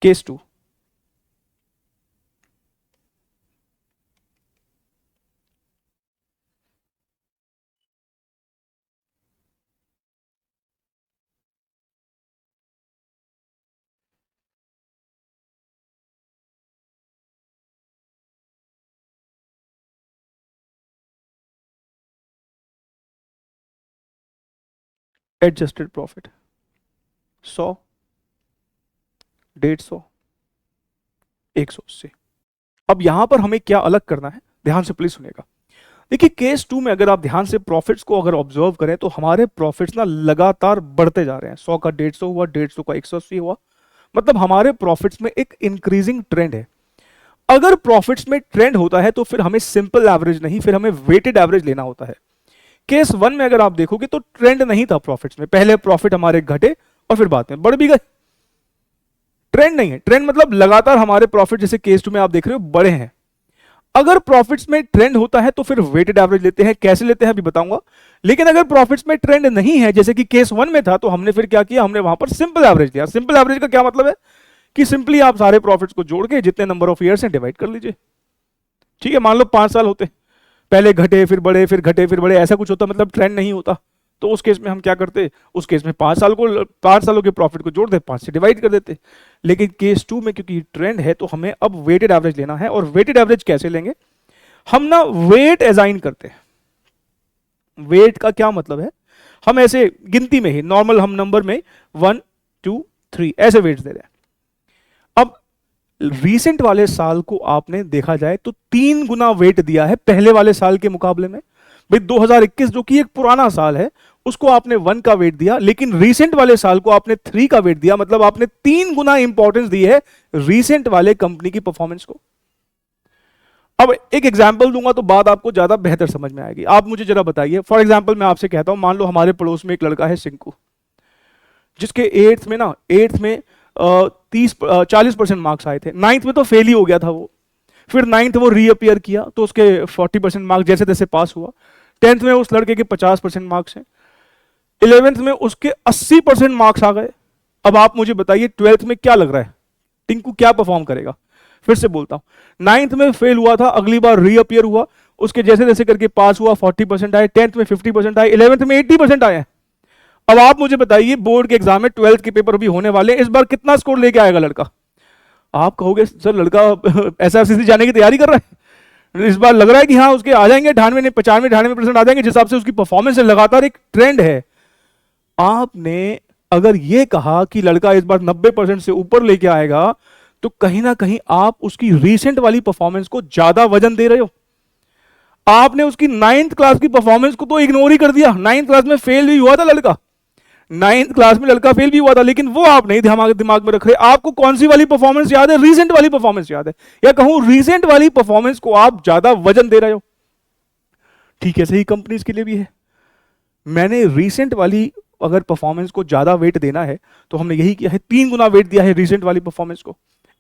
Case 2, adjusted profit 100, 150, 180। अब यहां पर हमें क्या अलग करना है, ध्यान से प्लीज सुनिएगा। देखिए केस 2 में अगर आप ध्यान से प्रॉफिट्स को अगर ऑब्जर्व करें तो हमारे प्रॉफिट्स ना लगातार बढ़ते जा रहे हैं। 100 का 150 हुआ, 150 का 180 हुआ, मतलब हमारे प्रॉफिट्स में एक इंक्रीजिंग ट्रेंड है। अगर प्रॉफिट्स में ट्रेंड होता है तो फिर हमें सिंपल एवरेज नहीं, फिर हमें वेटेड एवरेज लेना होता है। केस 1 में अगर आप देखोगे तो ट्रेंड नहीं था प्रॉफिट्स में, पहले प्रॉफिट हमारे घटे और फिर बाद में बढ़ भी गए। ट्रेंड नहीं है। ट्रेंड मतलब लगातार हमारे प्रॉफिट जैसे केस 2 में आप देख रहे हो बड़े हैं। अगर प्रॉफिट्स में ट्रेंड होता है तो फिर वेटेड एवरेज लेते हैं, कैसे लेते हैं अभी बताऊंगा। लेकिन अगर प्रॉफिट्स में ट्रेंड नहीं है जैसे कि केस 1 में था, तो हमने फिर क्या किया, हमने वहां पर सिंपल एवरेज लिया। सिंपल एवरेज का क्या मतलब है कि सिंपली आप सारे प्रॉफिट्स को जोड़ के जितने नंबर ऑफ ईयर्स हैं डिवाइड कर लीजिए। ठीक है, मान लो 5 साल होते, पहले घटे फिर बढ़े, फिर घटे फिर बढ़े, ऐसा कुछ होता, मतलब ट्रेंड नहीं होता। तो उस केस में हम क्या करते, उस केस में 5 सालों के प्रॉफिट को जोड़ दे, 5 से डिवाइड कर देते। लेकिन केस 2 में क्योंकि ट्रेंड है तो हमें अब वेटेड एवरेज लेना है। और वेटेड एवरेज कैसे लेंगे, हम ना वेट असाइन करते हैं। वेट का क्या मतलब है, हम ऐसे गिनती में ही नॉर्मल हम नंबर में 1 2 3 ऐसे वेट्स दे रहे हैं। अब रीसेंट वाले साल को आपने देखा जाए तो 3 गुना वेट दिया है पहले वाले साल के मुकाबले में। भाई 2021 जो कि एक पुराना साल है उसको आपने 1 का वेट दिया, लेकिन रीसेंट वाले साल को आपने 3 का वेट दिया, मतलब आपने 3 गुना इंपॉर्टेंस दी है रीसेंट वाले कंपनी की परफॉर्मेंस को। अब एक एग्जांपल दूंगा तो बात आपको ज्यादा बेहतर समझ में आएगी। आप मुझे जरा बताइए, फॉर एग्जांपल मैं आपसे कहता हूं, मान लो हमारे पड़ोस में एक लड़का है सिंकू, जिसके 8th में ना 8th में 40% मार्क्स आए थे। 9th में तो फेल ही हो गया था वो, फिर 9th वो रीअपियर किया तो उसके 40% मार्क्स जैसे तैसे पास हुआ। 10th में उस लड़के के 50% मार्क्स हैं। 11th में उसके 80% मार्क्स आ गए। अब आप मुझे बताइए 12th में क्या लग रहा है, टिंकू क्या परफॉर्म करेगा। फिर से बोलता हूं, 9th में फेल हुआ था, अगली बार रीअपियर हुआ, उसके जैसे जैसे करके पास हुआ, 40% आए, 10th में 50% आए, 11th में 80% आए। अब आप मुझे बताइए बोर्ड के एग्जाम में 12th के पेपर भी होने वाले, इस बार कितना स्कोर लेके आएगा लड़का। आप कहोगे सर लड़का एसआरसीसी जाने की तैयारी कर रहा है, इस बार लग रहा है कि हाँ उसके आ जाएंगे 98 95 98% आ जाएंगे, जिस हिसाब से उसकी परफॉर्मेंस है, लगातार एक ट्रेंड है। आपने अगर ये कहा कि लड़का इस बार 90% से ऊपर लेके आएगा, तो कहीं ना कहीं आप उसकी रीसेंट वाली परफॉर्मेंस को ज्यादा वजन दे रहे हो। आपने उसकी 9th क्लास की परफॉर्मेंस को तो इग्नोर ही कर दिया। 9th क्लास में फेल भी हुआ था लड़का, 9th क्लास में लड़का फेल भी हुआ था, लेकिन वो आप नहीं दिमाग में रख रहे। आपको कौन सी वाली परफॉर्मेंस याद है, रीसेंट वाली परफॉर्मेंस याद है, या कहूं रीसेंट वाली परफॉर्मेंस को आप ज्यादा वजन दे रहे हो। ठीक है, सही कंपनीज के लिए भी है। मैंने रीसेंट वाली अगर परफॉर्मेंस को ज्यादा वेट देना है तो हमने यही किया है, 3 गुना वेट दिया है रीसेंट वाली परफॉर्मेंस को,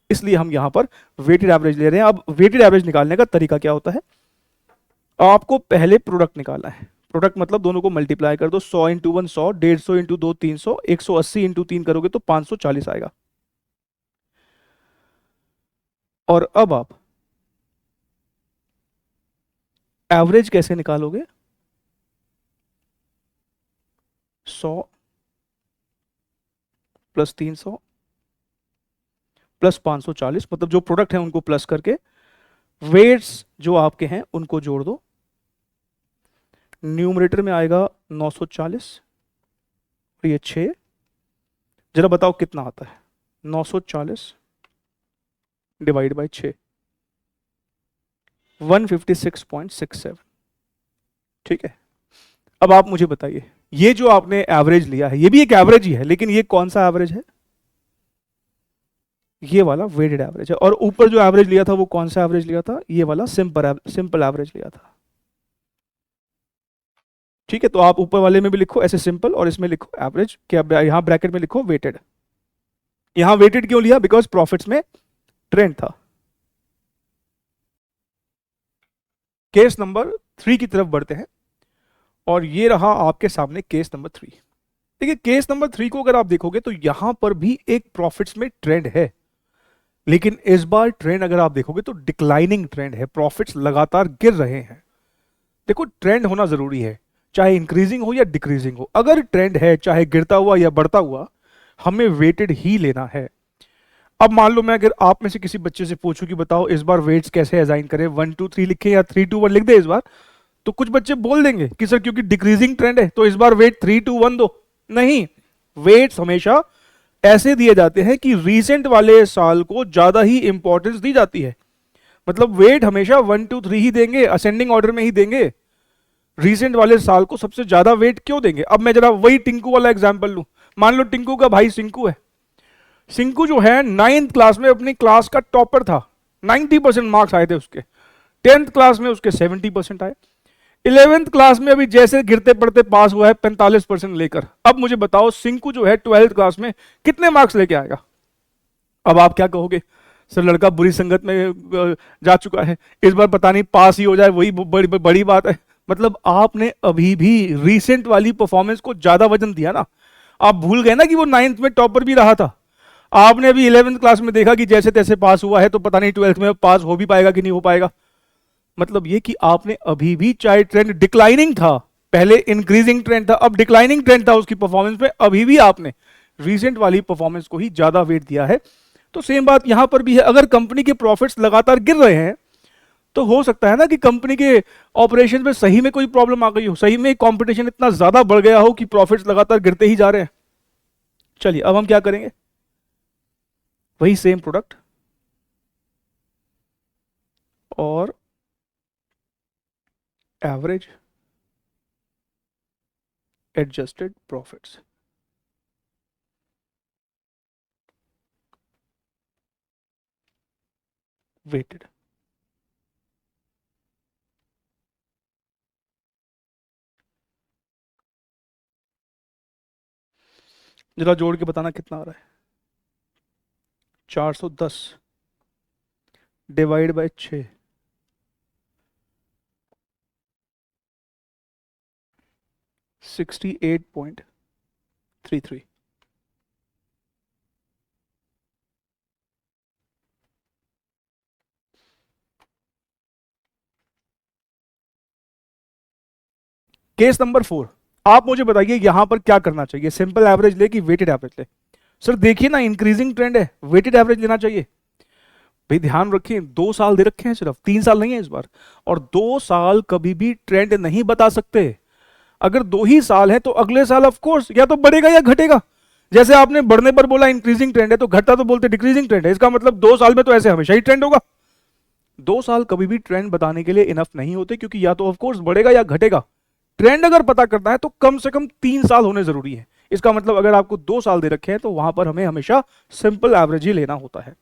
इसलिए हम यहां पर वेटेड एवरेज ले रहे हैं। अब वेटेड एवरेज निकालने का तरीका क्या होता है, आपको पहले प्रोडक्ट निकालना है। प्रोडक्ट मतलब दोनों को मल्टीप्लाई कर दो, 100 इंटू 1 100, 150 इंटू 2 300, 180 इंटू 3 करोगे तो 540 आएगा। और अब आप एवरेज कैसे निकालोगे, 100 प्लस 300 प्लस 540, मतलब जो प्रोडक्ट है उनको प्लस करके वेट्स जो आपके हैं उनको जोड़ दो। न्यूमरेटर में आएगा 940 और ये 6, जरा बताओ कितना आता है, 940 डिवाइड बाई 6, 156.67। ठीक है, अब आप मुझे बताइए, ये जो आपने एवरेज लिया है ये भी एक एवरेज ही है, लेकिन ये कौन सा एवरेज है, ये वाला वेटेड एवरेज है। और ऊपर जो एवरेज लिया था वो कौन सा एवरेज लिया था, ये वाला सिंपल एवरेज लिया था। ठीक है, तो आप ऊपर वाले में भी लिखो ऐसे सिंपल और इसमें लिखो एवरेज, क्या यहां ब्रैकेट में लिखो वेटेड। यहां वेटेड क्यों लिया, बिकॉज प्रॉफिट्स में ट्रेंड था। केस नंबर 3 की तरफ बढ़ते हैं, और ये रहा आपके सामने केस नंबर 3। देखिए केस नंबर 3 को अगर आप देखोगे तो यहां पर भी एक प्रॉफिट्स में ट्रेंड है, लेकिन इस बार ट्रेंड अगर आप देखोगे तो डिक्लाइनिंग ट्रेंड है, प्रॉफिट्स लगातार गिर रहे हैं। देखो ट्रेंड होना जरूरी है, चाहे इंक्रीजिंग हो या डिक्रीजिंग हो। अगर ट्रेंड है चाहे गिरता हुआ या बढ़ता हुआ, हमें वेटेड ही लेना है। अब मान लो मैं अगर आप में से किसी बच्चे से पूछूं कि बताओ इस बार वेट्स कैसे असाइन करें, 1 2 3 लिखें या 3 2 1 लिख दे इस बार, तो कुछ बच्चे बोल देंगे कि सर क्योंकि डिक्रीजिंग ट्रेंड है तो इस बार वेट 3 2 1 दो। नहीं, वेट्स हमेशा ऐसे दिए जाते हैं कि रीसेंट वाले साल को ज्यादा ही इंपॉर्टेंस दी जाती है। मतलब वेट हमेशा 1 2 3 ही देंगे, असेंडिंग ऑर्डर में ही देंगे। रीसेंट वाले साल को सबसे ज्यादा वेट क्यों देंगे। अब मैं जरा वही टिंकू वाला एग्जांपल लूं, मान लो टिंकू का भाई सिंकू है। सिंकू जो है 9th क्लास में अपनी क्लास का टॉपर था, 90% मार्क्स आए थे उसके। 10th क्लास में उसके 70% आए। 11th क्लास में अभी जैसे गिरते पड़ते पास हुआ है 45% लेकर। अब मुझे बताओ सिंकू जो है 12th क्लास में कितने मार्क्स लेके आएगा। अब आप क्या कहोगे, सर लड़का बुरी संगत में जा चुका है, इस बार पता नहीं पास ही हो जाए, वही बड़ी बड़ी बात है। मतलब आपने अभी भी रीसेंट वाली परफॉर्मेंस को ज्यादा वजन दिया ना। आप भूल गए ना कि वो 9th में टॉपर भी रहा था। आपने अभी 11th क्लास में देखा कि जैसे तैसे पास हुआ है, तो पता नहीं 12th में पास हो भी पाएगा कि नहीं हो पाएगा। मतलब ये कि आपने अभी भी, चाहे ट्रेंड डिक्लाइनिंग था, पहले इंक्रीजिंग ट्रेंड था, अब डिक्लाइनिंग ट्रेंड था उसकी परफॉर्मेंस में, अभी भी आपने रीसेंट वाली परफॉर्मेंस को ही ज्यादा वेट दिया है। तो सेम बात यहां पर भी है। अगर कंपनी के प्रॉफिट्स लगातार गिर रहे हैं तो हो सकता है ना कि कंपनी के ऑपरेशन में सही में कोई प्रॉब्लम आ गई हो, सही में कंपटीशन इतना ज्यादा बढ़ गया हो कि प्रॉफिट्स लगातार गिरते ही जा रहे हैं। चलिए अब हम क्या करेंगे, वही सेम प्रोडक्ट और एवरेज एडजस्टेड प्रॉफिट्स, वेटेड। जरा जोड़ के बताना कितना आ रहा है। 410 डिवाइड बाय 6, 68.33। केस नंबर 4, आप मुझे बताइए यहां पर क्या करना चाहिए, सिंपल एवरेज ले कि वेटेड एवरेज ले। सर देखिए ना, इंक्रीजिंग ट्रेंड है, वेटेड एवरेज लेना चाहिए। भाई ध्यान रखिए, 2 साल दे रखे हैं, सिर्फ 3 साल नहीं है इस बार। और 2 साल कभी भी ट्रेंड नहीं बता सकते। अगर 2 ही साल है तो अगले साल ऑफ कोर्स या तो बढ़ेगा या घटेगा। जैसे आपने बढ़ने पर बोला इंक्रीजिंग ट्रेंड है, तो घटता तो बोलते डिक्रीजिंग ट्रेंड है। इसका मतलब 2 साल में तो ऐसे हमेशा ही ट्रेंड होगा। 2 साल कभी भी ट्रेंड बताने के लिए इनफ नहीं होते, क्योंकि या तो ऑफ कोर्स बढ़ेगा या घटेगा। ट्रेंड अगर पता करना है तो कम से कम 3 साल होने जरूरी है। इसका मतलब अगर आपको 2 साल दे रखे हैं तो वहां पर हमें हमेशा सिंपल एवरेज ही लेना होता है।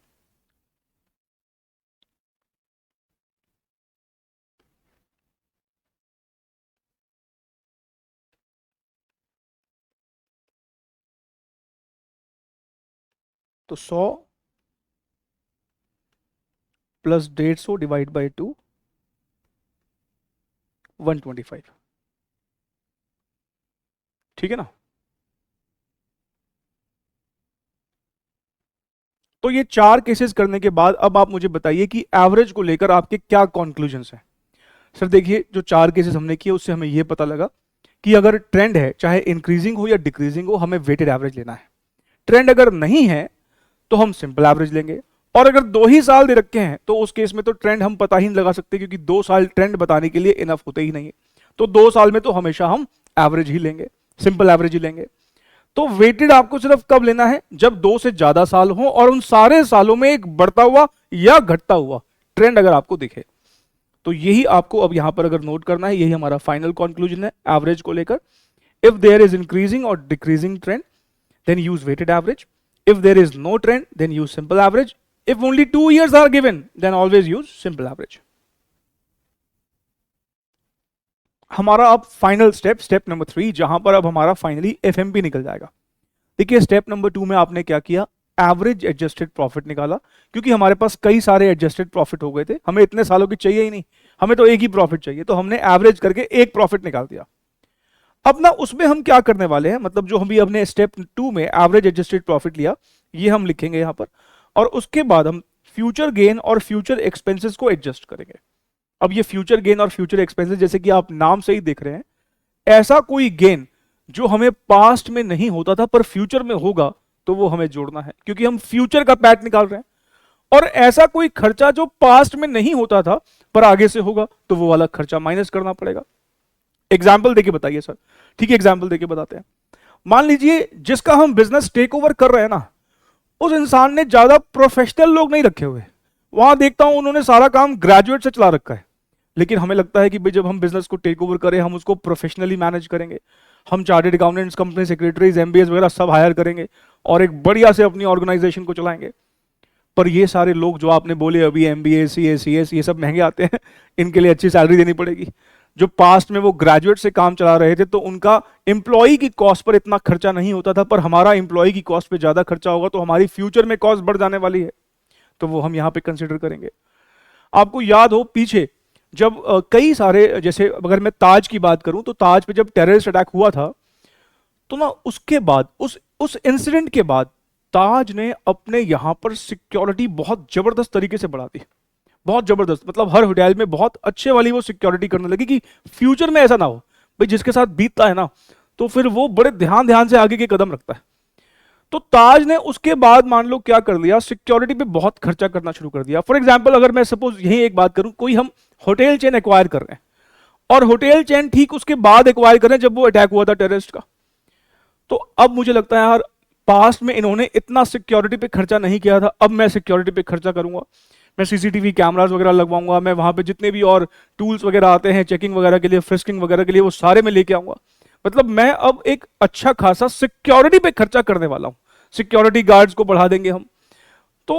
तो 100 प्लस 150 डिवाइड बाई 2, 125। ठीक है ना। तो ये 4 केसेस करने के बाद अब आप मुझे बताइए कि एवरेज को लेकर आपके क्या कंक्लूजन्स हैं। सर देखिए, जो 4 केसेस हमने किए उससे हमें यह पता लगा कि अगर ट्रेंड है, चाहे इंक्रीजिंग हो या डिक्रीजिंग हो, हमें वेटेड एवरेज लेना है। ट्रेंड अगर नहीं है तो हम सिंपल एवरेज लेंगे। और अगर 2 ही साल दे रखे हैं तो उस केस में तो ट्रेंड हम पता ही नहीं लगा सकते, क्योंकि 2 साल ट्रेंड बताने के लिए इनफ होते ही नहीं है। तो 2 साल में तो हमेशा हम एवरेज ही लेंगे, सिंपल एवरेज ही लेंगे। तो वेटेड आपको सिर्फ कब लेना है, जब 2 से ज्यादा साल हो और उन सारे सालों में एक बढ़ता हुआ या घटता हुआ ट्रेंड अगर आपको दिखे। तो यही आपको अब यहां पर अगर नोट करना है, यही हमारा फाइनल कंक्लूजन है एवरेज को लेकर। इफ देयर इज इंक्रीजिंग और decreasing trend, then use weighted average. If there is no trend, then use simple average. If only 2 years are given, then always use simple average. हमारा अब final step, step number 3, जहां पर अब हमारा finally FMP निकल जाएगा। देखिए step number 2 में आपने क्या किया, एवरेज एडजस्टेड प्रॉफिट निकाला। क्योंकि हमारे पास कई सारे एडजस्टेड प्रॉफिट हो गए थे, हमें इतने सालों की चाहिए ही नहीं, हमें तो एक ही प्रॉफिट चाहिए, तो हमने एवरेज करके एक प्रॉफिट निकाल दिया। अब ना उसमें हम क्या करने वाले हैं, मतलब जो हम भी अपने स्टेप 2 में एवरेज एडजस्टेड प्रॉफिट लिया, ये हम लिखेंगे यहां पर। और उसके बाद हम फ्यूचर गेन और फ्यूचर एक्सपेंसेस को एडजस्ट करेंगे। अब ये फ्यूचर गेन और फ्यूचर एक्सपेंसेस, जैसे कि आप नाम से ही देख रहे हैं, ऐसा कोई गेन जो हमें पास्ट में नहीं होता था पर फ्यूचर में होगा, तो वो हमें जोड़ना है, क्योंकि हम फ्यूचर का पैट निकाल रहे हैं। और ऐसा कोई खर्चा जो पास्ट में नहीं होता था पर आगे से होगा, तो वो वाला खर्चा माइनस करना पड़ेगा। एग्जाम्पल देके बताइए सर। ठीक है, एग्जाम्पल देके बताते हैं। मान लीजिए जिसका हम बिजनेस टेक ओवर कर रहे हैं ना, उस इंसान ने ज्यादा प्रोफेशनल लोग नहीं रखे हुए। वहां देखता हूं उन्होंने सारा काम ग्रेजुएट से चला रखा है। लेकिन हमें लगता है कि भाई जब हम बिजनेस को टेक ओवर करें, हम उसको प्रोफेशनली मैनेज करेंगे, हम chartered accountants, company secretaries, MBS वगैरह सब हायर करेंगे और एक बढ़िया से अपनी ऑर्गेनाइजेशन को चलाएंगे। पर ये सारे लोग जो आपने बोले अभी, एमबीए, सीए, सीएस, ये सब महंगे आते हैं, इनके लिए अच्छी सैलरी देनी पड़ेगी। जो पास्ट में वो ग्रेजुएट से काम चला रहे थे तो उनका एम्प्लॉय की कॉस्ट पर इतना खर्चा नहीं होता था, पर हमारा एम्प्लॉय की कॉस्ट पे ज्यादा खर्चा होगा तो हमारी फ्यूचर में कॉस्ट बढ़ जाने वाली है, तो वो हम यहां पे कंसिडर करेंगे। आपको याद हो पीछे जब कई सारे, जैसे अगर मैं ताज की बात करूं तो ताज पे जब टेररिस्ट अटैक हुआ था तो ना उसके बाद उस इंसिडेंट के बाद ताज ने अपने यहां पर सिक्योरिटी बहुत जबरदस्त तरीके से बढ़ा दी, बहुत जबरदस्त, मतलब हर होटल में बहुत अच्छे वाली वो सिक्योरिटी करने लगी कि फ्यूचर में ऐसा ना हो। भाई जिसके साथ बीतता है ना तो फिर वो बड़े ध्यान ध्यान से आगे के कदम रखता है। तो ताज ने उसके बाद मान लो क्या कर लिया, सिक्योरिटी पे बहुत खर्चा करना शुरू कर दिया। फॉर एग्जाम्पल अगर मैं सपोज यही एक बात करूं, कोई हम होटल चेन एक्वायर कर रहे हैं और होटल चेन ठीक उसके बाद एक्वायर कर रहे हैं जब वो अटैक हुआ था टेररिस्ट का, तो अब मुझे लगता है यार पास्ट में इन्होंने इतना सिक्योरिटी पे खर्चा नहीं किया था, अब मैं सिक्योरिटी पे खर्चा करूंगा, मैं सीसीटीवी कैमरास वगैरह लगवाऊंगा, मैं वहां पे जितने भी और टूल्स वगैरह आते हैं चेकिंग वगैरह के लिए, फ्रिस्किंग वगैरह के लिए, वो सारे मैं लेके आऊंगा। मतलब मैं अब एक अच्छा खासा सिक्योरिटी पे खर्चा करने वाला हूं, सिक्योरिटी गार्ड्स को बढ़ा देंगे हम। तो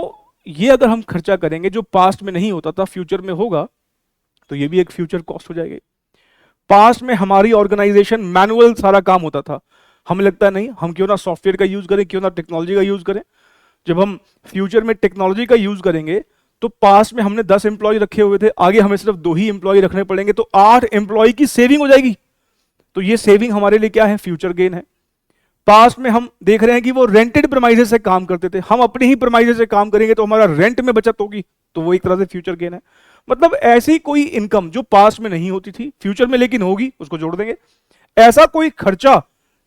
ये अगर हम खर्चा करेंगे जो पास्ट में नहीं होता था फ्यूचर में होगा, तो ये भी एक फ्यूचर कॉस्ट हो जाएगी। पास्ट में हमारी ऑर्गेनाइजेशन मैनुअल सारा काम होता था, हमें लगता है नहीं हम क्यों ना सॉफ्टवेयर का यूज करें, क्यों ना टेक्नोलॉजी का यूज करें। जब हम फ्यूचर में टेक्नोलॉजी का यूज करेंगे तो पास्ट में हमने 10 एम्प्लॉय रखे हुए थे, आगे हमें सिर्फ 2 ही एम्प्लॉय रखने पड़ेंगे, तो 8 एम्प्लॉय की सेविंग हो जाएगी। तो ये सेविंग हमारे लिए क्या है, फ्यूचर गेन है। पास्ट में हम देख रहे हैं कि वो रेंटेड प्रेमाइजेस से काम करते थे, हम अपने ही प्रेमाइजेस से काम करेंगे तो हमारा रेंट में बचत होगी, तो वो एक तरह से फ्यूचर गेन है। मतलब ऐसी कोई इनकम जो पास्ट में नहीं होती थी फ्यूचर में लेकिन होगी, उसको जोड़ देंगे। ऐसा कोई खर्चा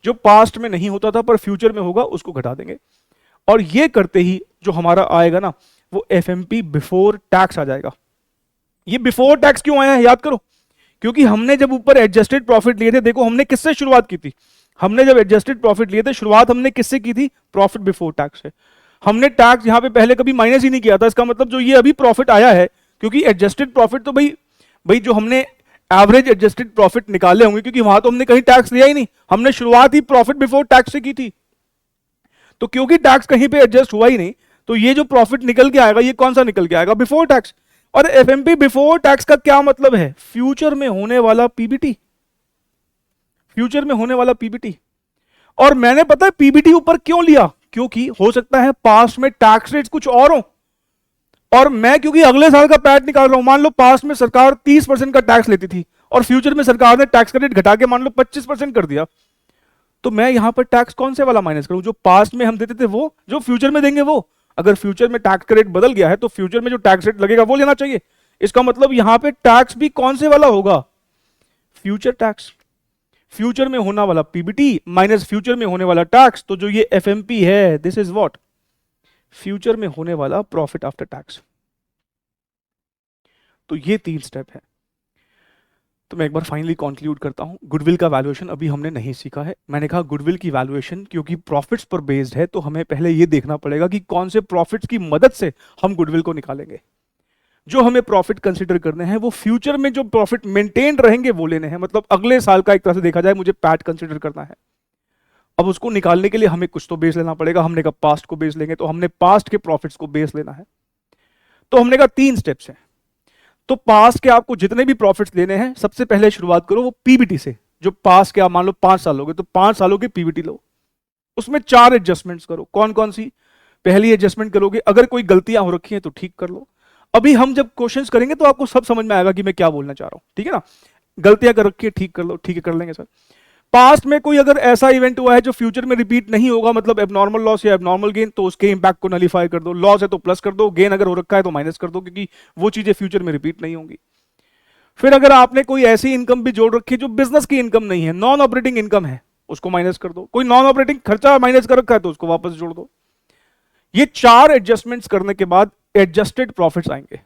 जो पास्ट में नहीं होता था पर फ्यूचर में होगा, उसको घटा देंगे। और ये करते ही जो हमारा आएगा ना वो एफएमपी बिफोर टैक्स आ जाएगा। ये बिफोर टैक्स क्यों आया है याद करो, क्योंकि हमने जब ऊपर एडजस्टेड प्रॉफिट लिए थे, देखो हमने किससे शुरुआत की थी, हमने जब एडजस्टेड प्रॉफिट लिए थे शुरुआत हमने किससे की थी, प्रॉफिट बिफोर टैक्स से। हमने टैक्स यहां पे पहले कभी माइनस ही नहीं किया था, इसका मतलब जो ये अभी प्रॉफिट आया है, क्योंकि एडजस्टेड प्रॉफिट तो भाई जो हमने एवरेज एडजस्टेड प्रॉफिट निकाले होंगे, क्योंकि वहां तो हमने कहीं टैक्स लिया ही नहीं, हमने शुरुआत ही प्रॉफिट बिफोर टैक्स से की थी। तो क्योंकि टैक्स कहीं पे एडजस्ट हुआ ही नहीं, तो ये जो प्रॉफिट निकल के आएगा ये कौन सा निकल के आएगा, बिफोर टैक्स। और एफएमपी बिफोर टैक्स का क्या मतलब है, फ्यूचर में होने वाला पीबीटी, फ्यूचर में होने वाला पीबीटी। और मैंने पता है पीबीटी ऊपर क्यों लिया, क्योंकि हो सकता है पास्ट में टैक्स रेट्स कुछ और हो, और मैं क्योंकि अगले साल का पैट निकाल रहा हूं, मान लो पास्ट में सरकार 30% का टैक्स लेती थी और फ्यूचर में सरकार ने टैक्स का रेट घटा के मान लो 25% कर दिया, तो मैं यहां पर टैक्स कौन से वाला माइनस करूं, जो पास्ट में हम देते थे वो, जो फ्यूचर में देंगे वो। अगर फ्यूचर में टैक्स का रेट बदल गया है तो फ्यूचर में जो टैक्स रेट लगेगा वो लेना चाहिए। इसका मतलब यहां पे टैक्स भी कौन से वाला होगा, फ्यूचर टैक्स। फ्यूचर में होने वाला पीबीटी माइनस फ्यूचर में होने वाला टैक्स, तो जो ये एफएमपी है दिस इज व्हाट, फ्यूचर में होने वाला प्रॉफिट आफ्टर टैक्स। तो ये 3 स्टेप है। तो मैं एक बार फाइनली कंक्लूड करता हूं, गुडविल का वैल्यूएशन अभी हमने नहीं सीखा है। मैंने कहा गुडविल की वैल्यूएशन क्योंकि प्रॉफिट्स पर बेस्ड है, तो हमें पहले ये देखना पड़ेगा कि कौन से प्रॉफिट्स की मदद से हम गुडविल को निकालेंगे। जो हमें प्रॉफिट कंसीडर करने हैं वो फ्यूचर में जो प्रॉफिट मेंटेन रहेंगे वो लेने हैं, मतलब अगले साल का एक तरह से देखा जाए मुझे पैट कंसीडर करना है। अब उसको निकालने के लिए हमें कुछ तो बेस लेना पड़ेगा, हमने कहा पास्ट को बेस लेंगे, तो हमने पास्ट के प्रॉफिट्स को बेस लेना है। तो हमने कहा 3 स्टेप्स हैं। तो पास्ट के आपको जितने भी प्रॉफिट्स लेने हैं सबसे पहले शुरुआत करो वो पीबीटी से, जो पास्ट के आप मान लो 5 साल हो गए तो 5 सालों की पीबीटी लो, उसमें 4 एडजस्टमेंट्स करो। कौन कौन सी, पहली एडजस्टमेंट करोगे अगर कोई गलतियां हो रखी हैं तो ठीक कर लो। अभी हम जब क्वेश्चंस करेंगे तो आपको सब समझ में आएगा कि मैं क्या बोलना चाह रहा हूं, ठीक है ना। गलतियां कर रखी है ठीक कर लो, ठीक है कर लेंगे सर। पास्ट में कोई अगर ऐसा इवेंट हुआ है जो फ्यूचर में रिपीट नहीं होगा, मतलब एबनॉर्मल लॉस या एबनॉर्मल गेन, तो उसके इंपैक्ट को नलीफाई कर दो। लॉस है तो प्लस कर दो, गेन अगर हो रखा है तो माइनस कर दो, क्योंकि वो चीजें फ्यूचर में रिपीट नहीं होंगी। फिर अगर आपने कोई ऐसी इनकम भी जोड़ रखी है जो बिजनेस की इनकम नहीं है, नॉन ऑपरेटिंग इनकम है, उसको माइनस कर दो। कोई नॉन ऑपरेटिंग खर्चा माइनस कर रखा है तो उसको वापस जोड़ दो। ये 4 एडजस्टमेंट्स करने के बाद एडजस्टेड प्रॉफिट्स आएंगे।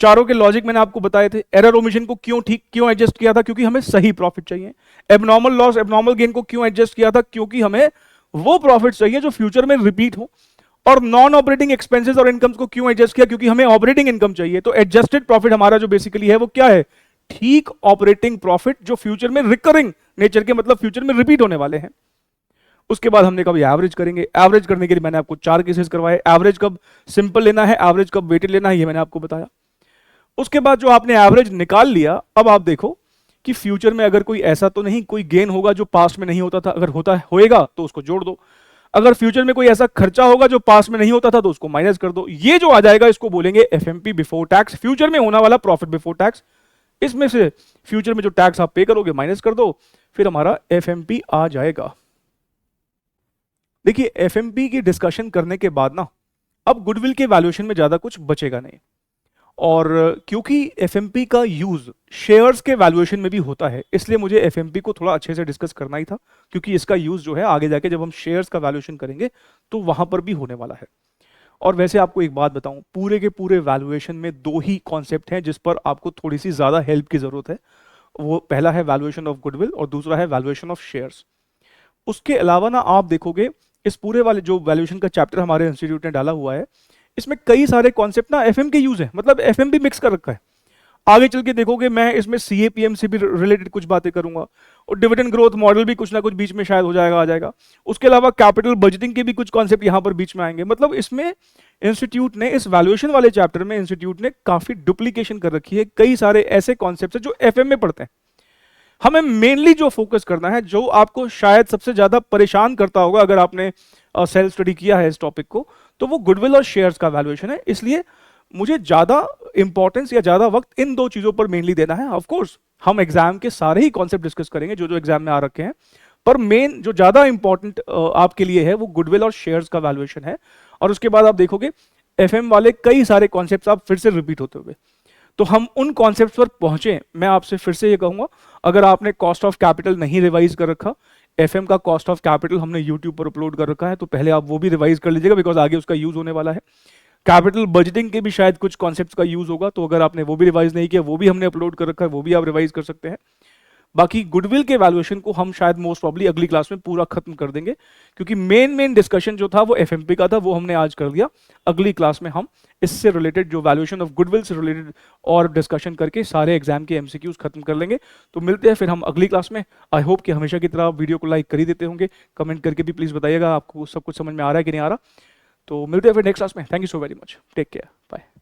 चारों के लॉजिक मैंने आपको बताए थे। एरर ओमिशन को क्यों एडजस्ट किया था, क्योंकि हमें सही प्रॉफिट चाहिए। एबनॉर्मल लॉस एबनॉर्मल गेन को क्यों एडजस्ट किया था, क्योंकि हमें वो प्रॉफिट चाहिए जो फ्यूचर में रिपीट हो। और नॉन ऑपरेटिंग एक्सपेंसेस और इनकम्स को क्यों एडजस्ट किया, क्योंकि हमें ऑपरेटिंग इनकम चाहिए। तो एडजस्टेड प्रॉफिट हमारा जो बेसिकली है वो क्या है, ठीक ऑपरेटिंग प्रॉफिट जो फ्यूचर में रिकरिंग नेचर के, मतलब फ्यूचर में रिपीट होने वाले हैं। उसके बाद हमने कहा एवरेज करेंगे। एवरेज करने के लिए मैंने आपको 4 केसेस करवाए। एवरेज कब सिंपल लेना है, एवरेज कब वेटेड लेना है, ये मैंने आपको बताया। उसके बाद जो आपने एवरेज निकाल लिया, अब आप देखो कि फ्यूचर में अगर कोई ऐसा तो नहीं कोई गेन होगा जो पास्ट में नहीं होता था, अगर होता होएगा तो उसको जोड़ दो, अगर फ्यूचर में कोई ऐसा खर्चा होगा जो पास्ट में नहीं होता था तो उसको माइनस कर दो। ये जो आ जाएगा इसको बोलेंगे एफएमपी बिफोर टैक्स, फ्यूचर में होने वाला प्रॉफिट बिफोर टैक्स। इसमें से फ्यूचर में जो टैक्स आप पे करोगे माइनस कर दो, फिर हमारा एफएमपी आ जाएगा। देखिए एफएमपी की डिस्कशन करने के बाद ना अब गुडविल के वैल्यूएशन में ज्यादा कुछ बचेगा नहीं, और क्योंकि एफएमपी का यूज शेयर्स के वैल्यूएशन में भी होता है इसलिए मुझे एफएमपी को थोड़ा अच्छे से डिस्कस करना ही था, क्योंकि इसका यूज जो है आगे जाके जब हम शेयर्स का वैल्यूएशन करेंगे तो वहां पर भी होने वाला है। और वैसे आपको एक बात बताऊं, पूरे के पूरे वैल्यूएशन में दो ही कॉन्सेप्ट हैं जिस पर आपको थोड़ी सी ज्यादा हेल्प की जरूरत है। वो पहला है वैल्यूएशन ऑफ गुडविल और दूसरा है वैल्यूएशन ऑफ शेयर्स। उसके अलावा ना आप देखोगे इस पूरे वाले जो वैल्यूएशन का चैप्टर हमारे इंस्टीट्यूट ने डाला हुआ है इसमें कई सारे कॉन्सेप्ट ना एफएम के यूज है, मतलब एफएम भी मिक्स कर रखा है। आगे चल के देखोगे मैं इसमें सीएपीएम से भी रिलेटेड कुछ बातें करूंगा, और डिविडेंड ग्रोथ मॉडल भी कुछ ना कुछ बीच में शायद हो जाएगा, आ जाएगा। उसके अलावा कैपिटल बजटिंग के भी कुछ कॉन्सेप्ट यहाँ पर बीच में आएंगे। मतलब इसमें इंस्टीट्यूट ने इस वैल्यूएशन वाले चैप्टर में इंस्टीट्यूट ने काफी डुप्लीकेशन कर रखी है, कई सारे ऐसे कॉन्सेप्ट है जो एफएम में पढ़ते हैं। हमें मेनली जो फोकस करना है, जो आपको शायद सबसे ज्यादा परेशान करता होगा अगर आपने सेल्फ स्टडी किया है इस टॉपिक को, तो वो गुडविल और शेयर्स का वैल्यूएशन है। इसलिए मुझे ज्यादा इंपॉर्टेंस या ज्यादा वक्त इन दो चीजों पर मेनली देना है। ऑफ कोर्स हम एग्जाम के सारे ही कॉन्सेप्ट डिस्कस करेंगे जो जो एग्जाम में आ रखे हैं, पर मेन जो ज्यादा इंपॉर्टेंट आपके लिए है वो गुडविल और शेयर्स का वैल्यूएशन है। और उसके बाद आप देखोगे एफएम वाले कई सारे कॉन्सेप्ट आप फिर से रिपीट होते हुए, तो हम उन कॉन्सेप्ट्स पर पहुंचे। मैं आपसे फिर से ये कहूंगा, अगर आपने कॉस्ट ऑफ कैपिटल नहीं रिवाइज कर रखा, एफएम का कॉस्ट ऑफ कैपिटल हमने यूट्यूब पर अपलोड कर रखा है, तो पहले आप वो भी रिवाइज कर लीजिएगा, बिकॉज आगे उसका यूज होने वाला है। कैपिटल बजटिंग के भी शायद कुछ कॉन्सेप्ट्स का यूज होगा, तो अगर आपने वो भी रिवाइज नहीं किया, वो भी हमने अपलोड कर रखा है, वो भी आप रिवाइज कर सकते हैं। बाकी गुडविल के वैल्यूएशन को हम शायद मोस्ट प्रॉब्ली अगली क्लास में पूरा खत्म कर देंगे, क्योंकि मेन डिस्कशन जो था वो एफएमपी का था, वो हमने आज कर दिया। अगली क्लास में हम इससे रिलेटेड जो वैल्यूएशन ऑफ गुडविल से रिलेटेड और डिस्कशन करके सारे एग्जाम के एमसीक्यूज खत्म कर लेंगे। तो मिलते हैं फिर हम अगली क्लास में। आई होप कि हमेशा की तरह वीडियो को लाइक कर ही देते होंगे, कमेंट करके भी प्लीज बताइएगा आपको सब कुछ समझ में आ रहा है कि नहीं आ रहा। तो मिलते हैं फिर नेक्स्ट क्लास में। Thank you so very much, take care, bye.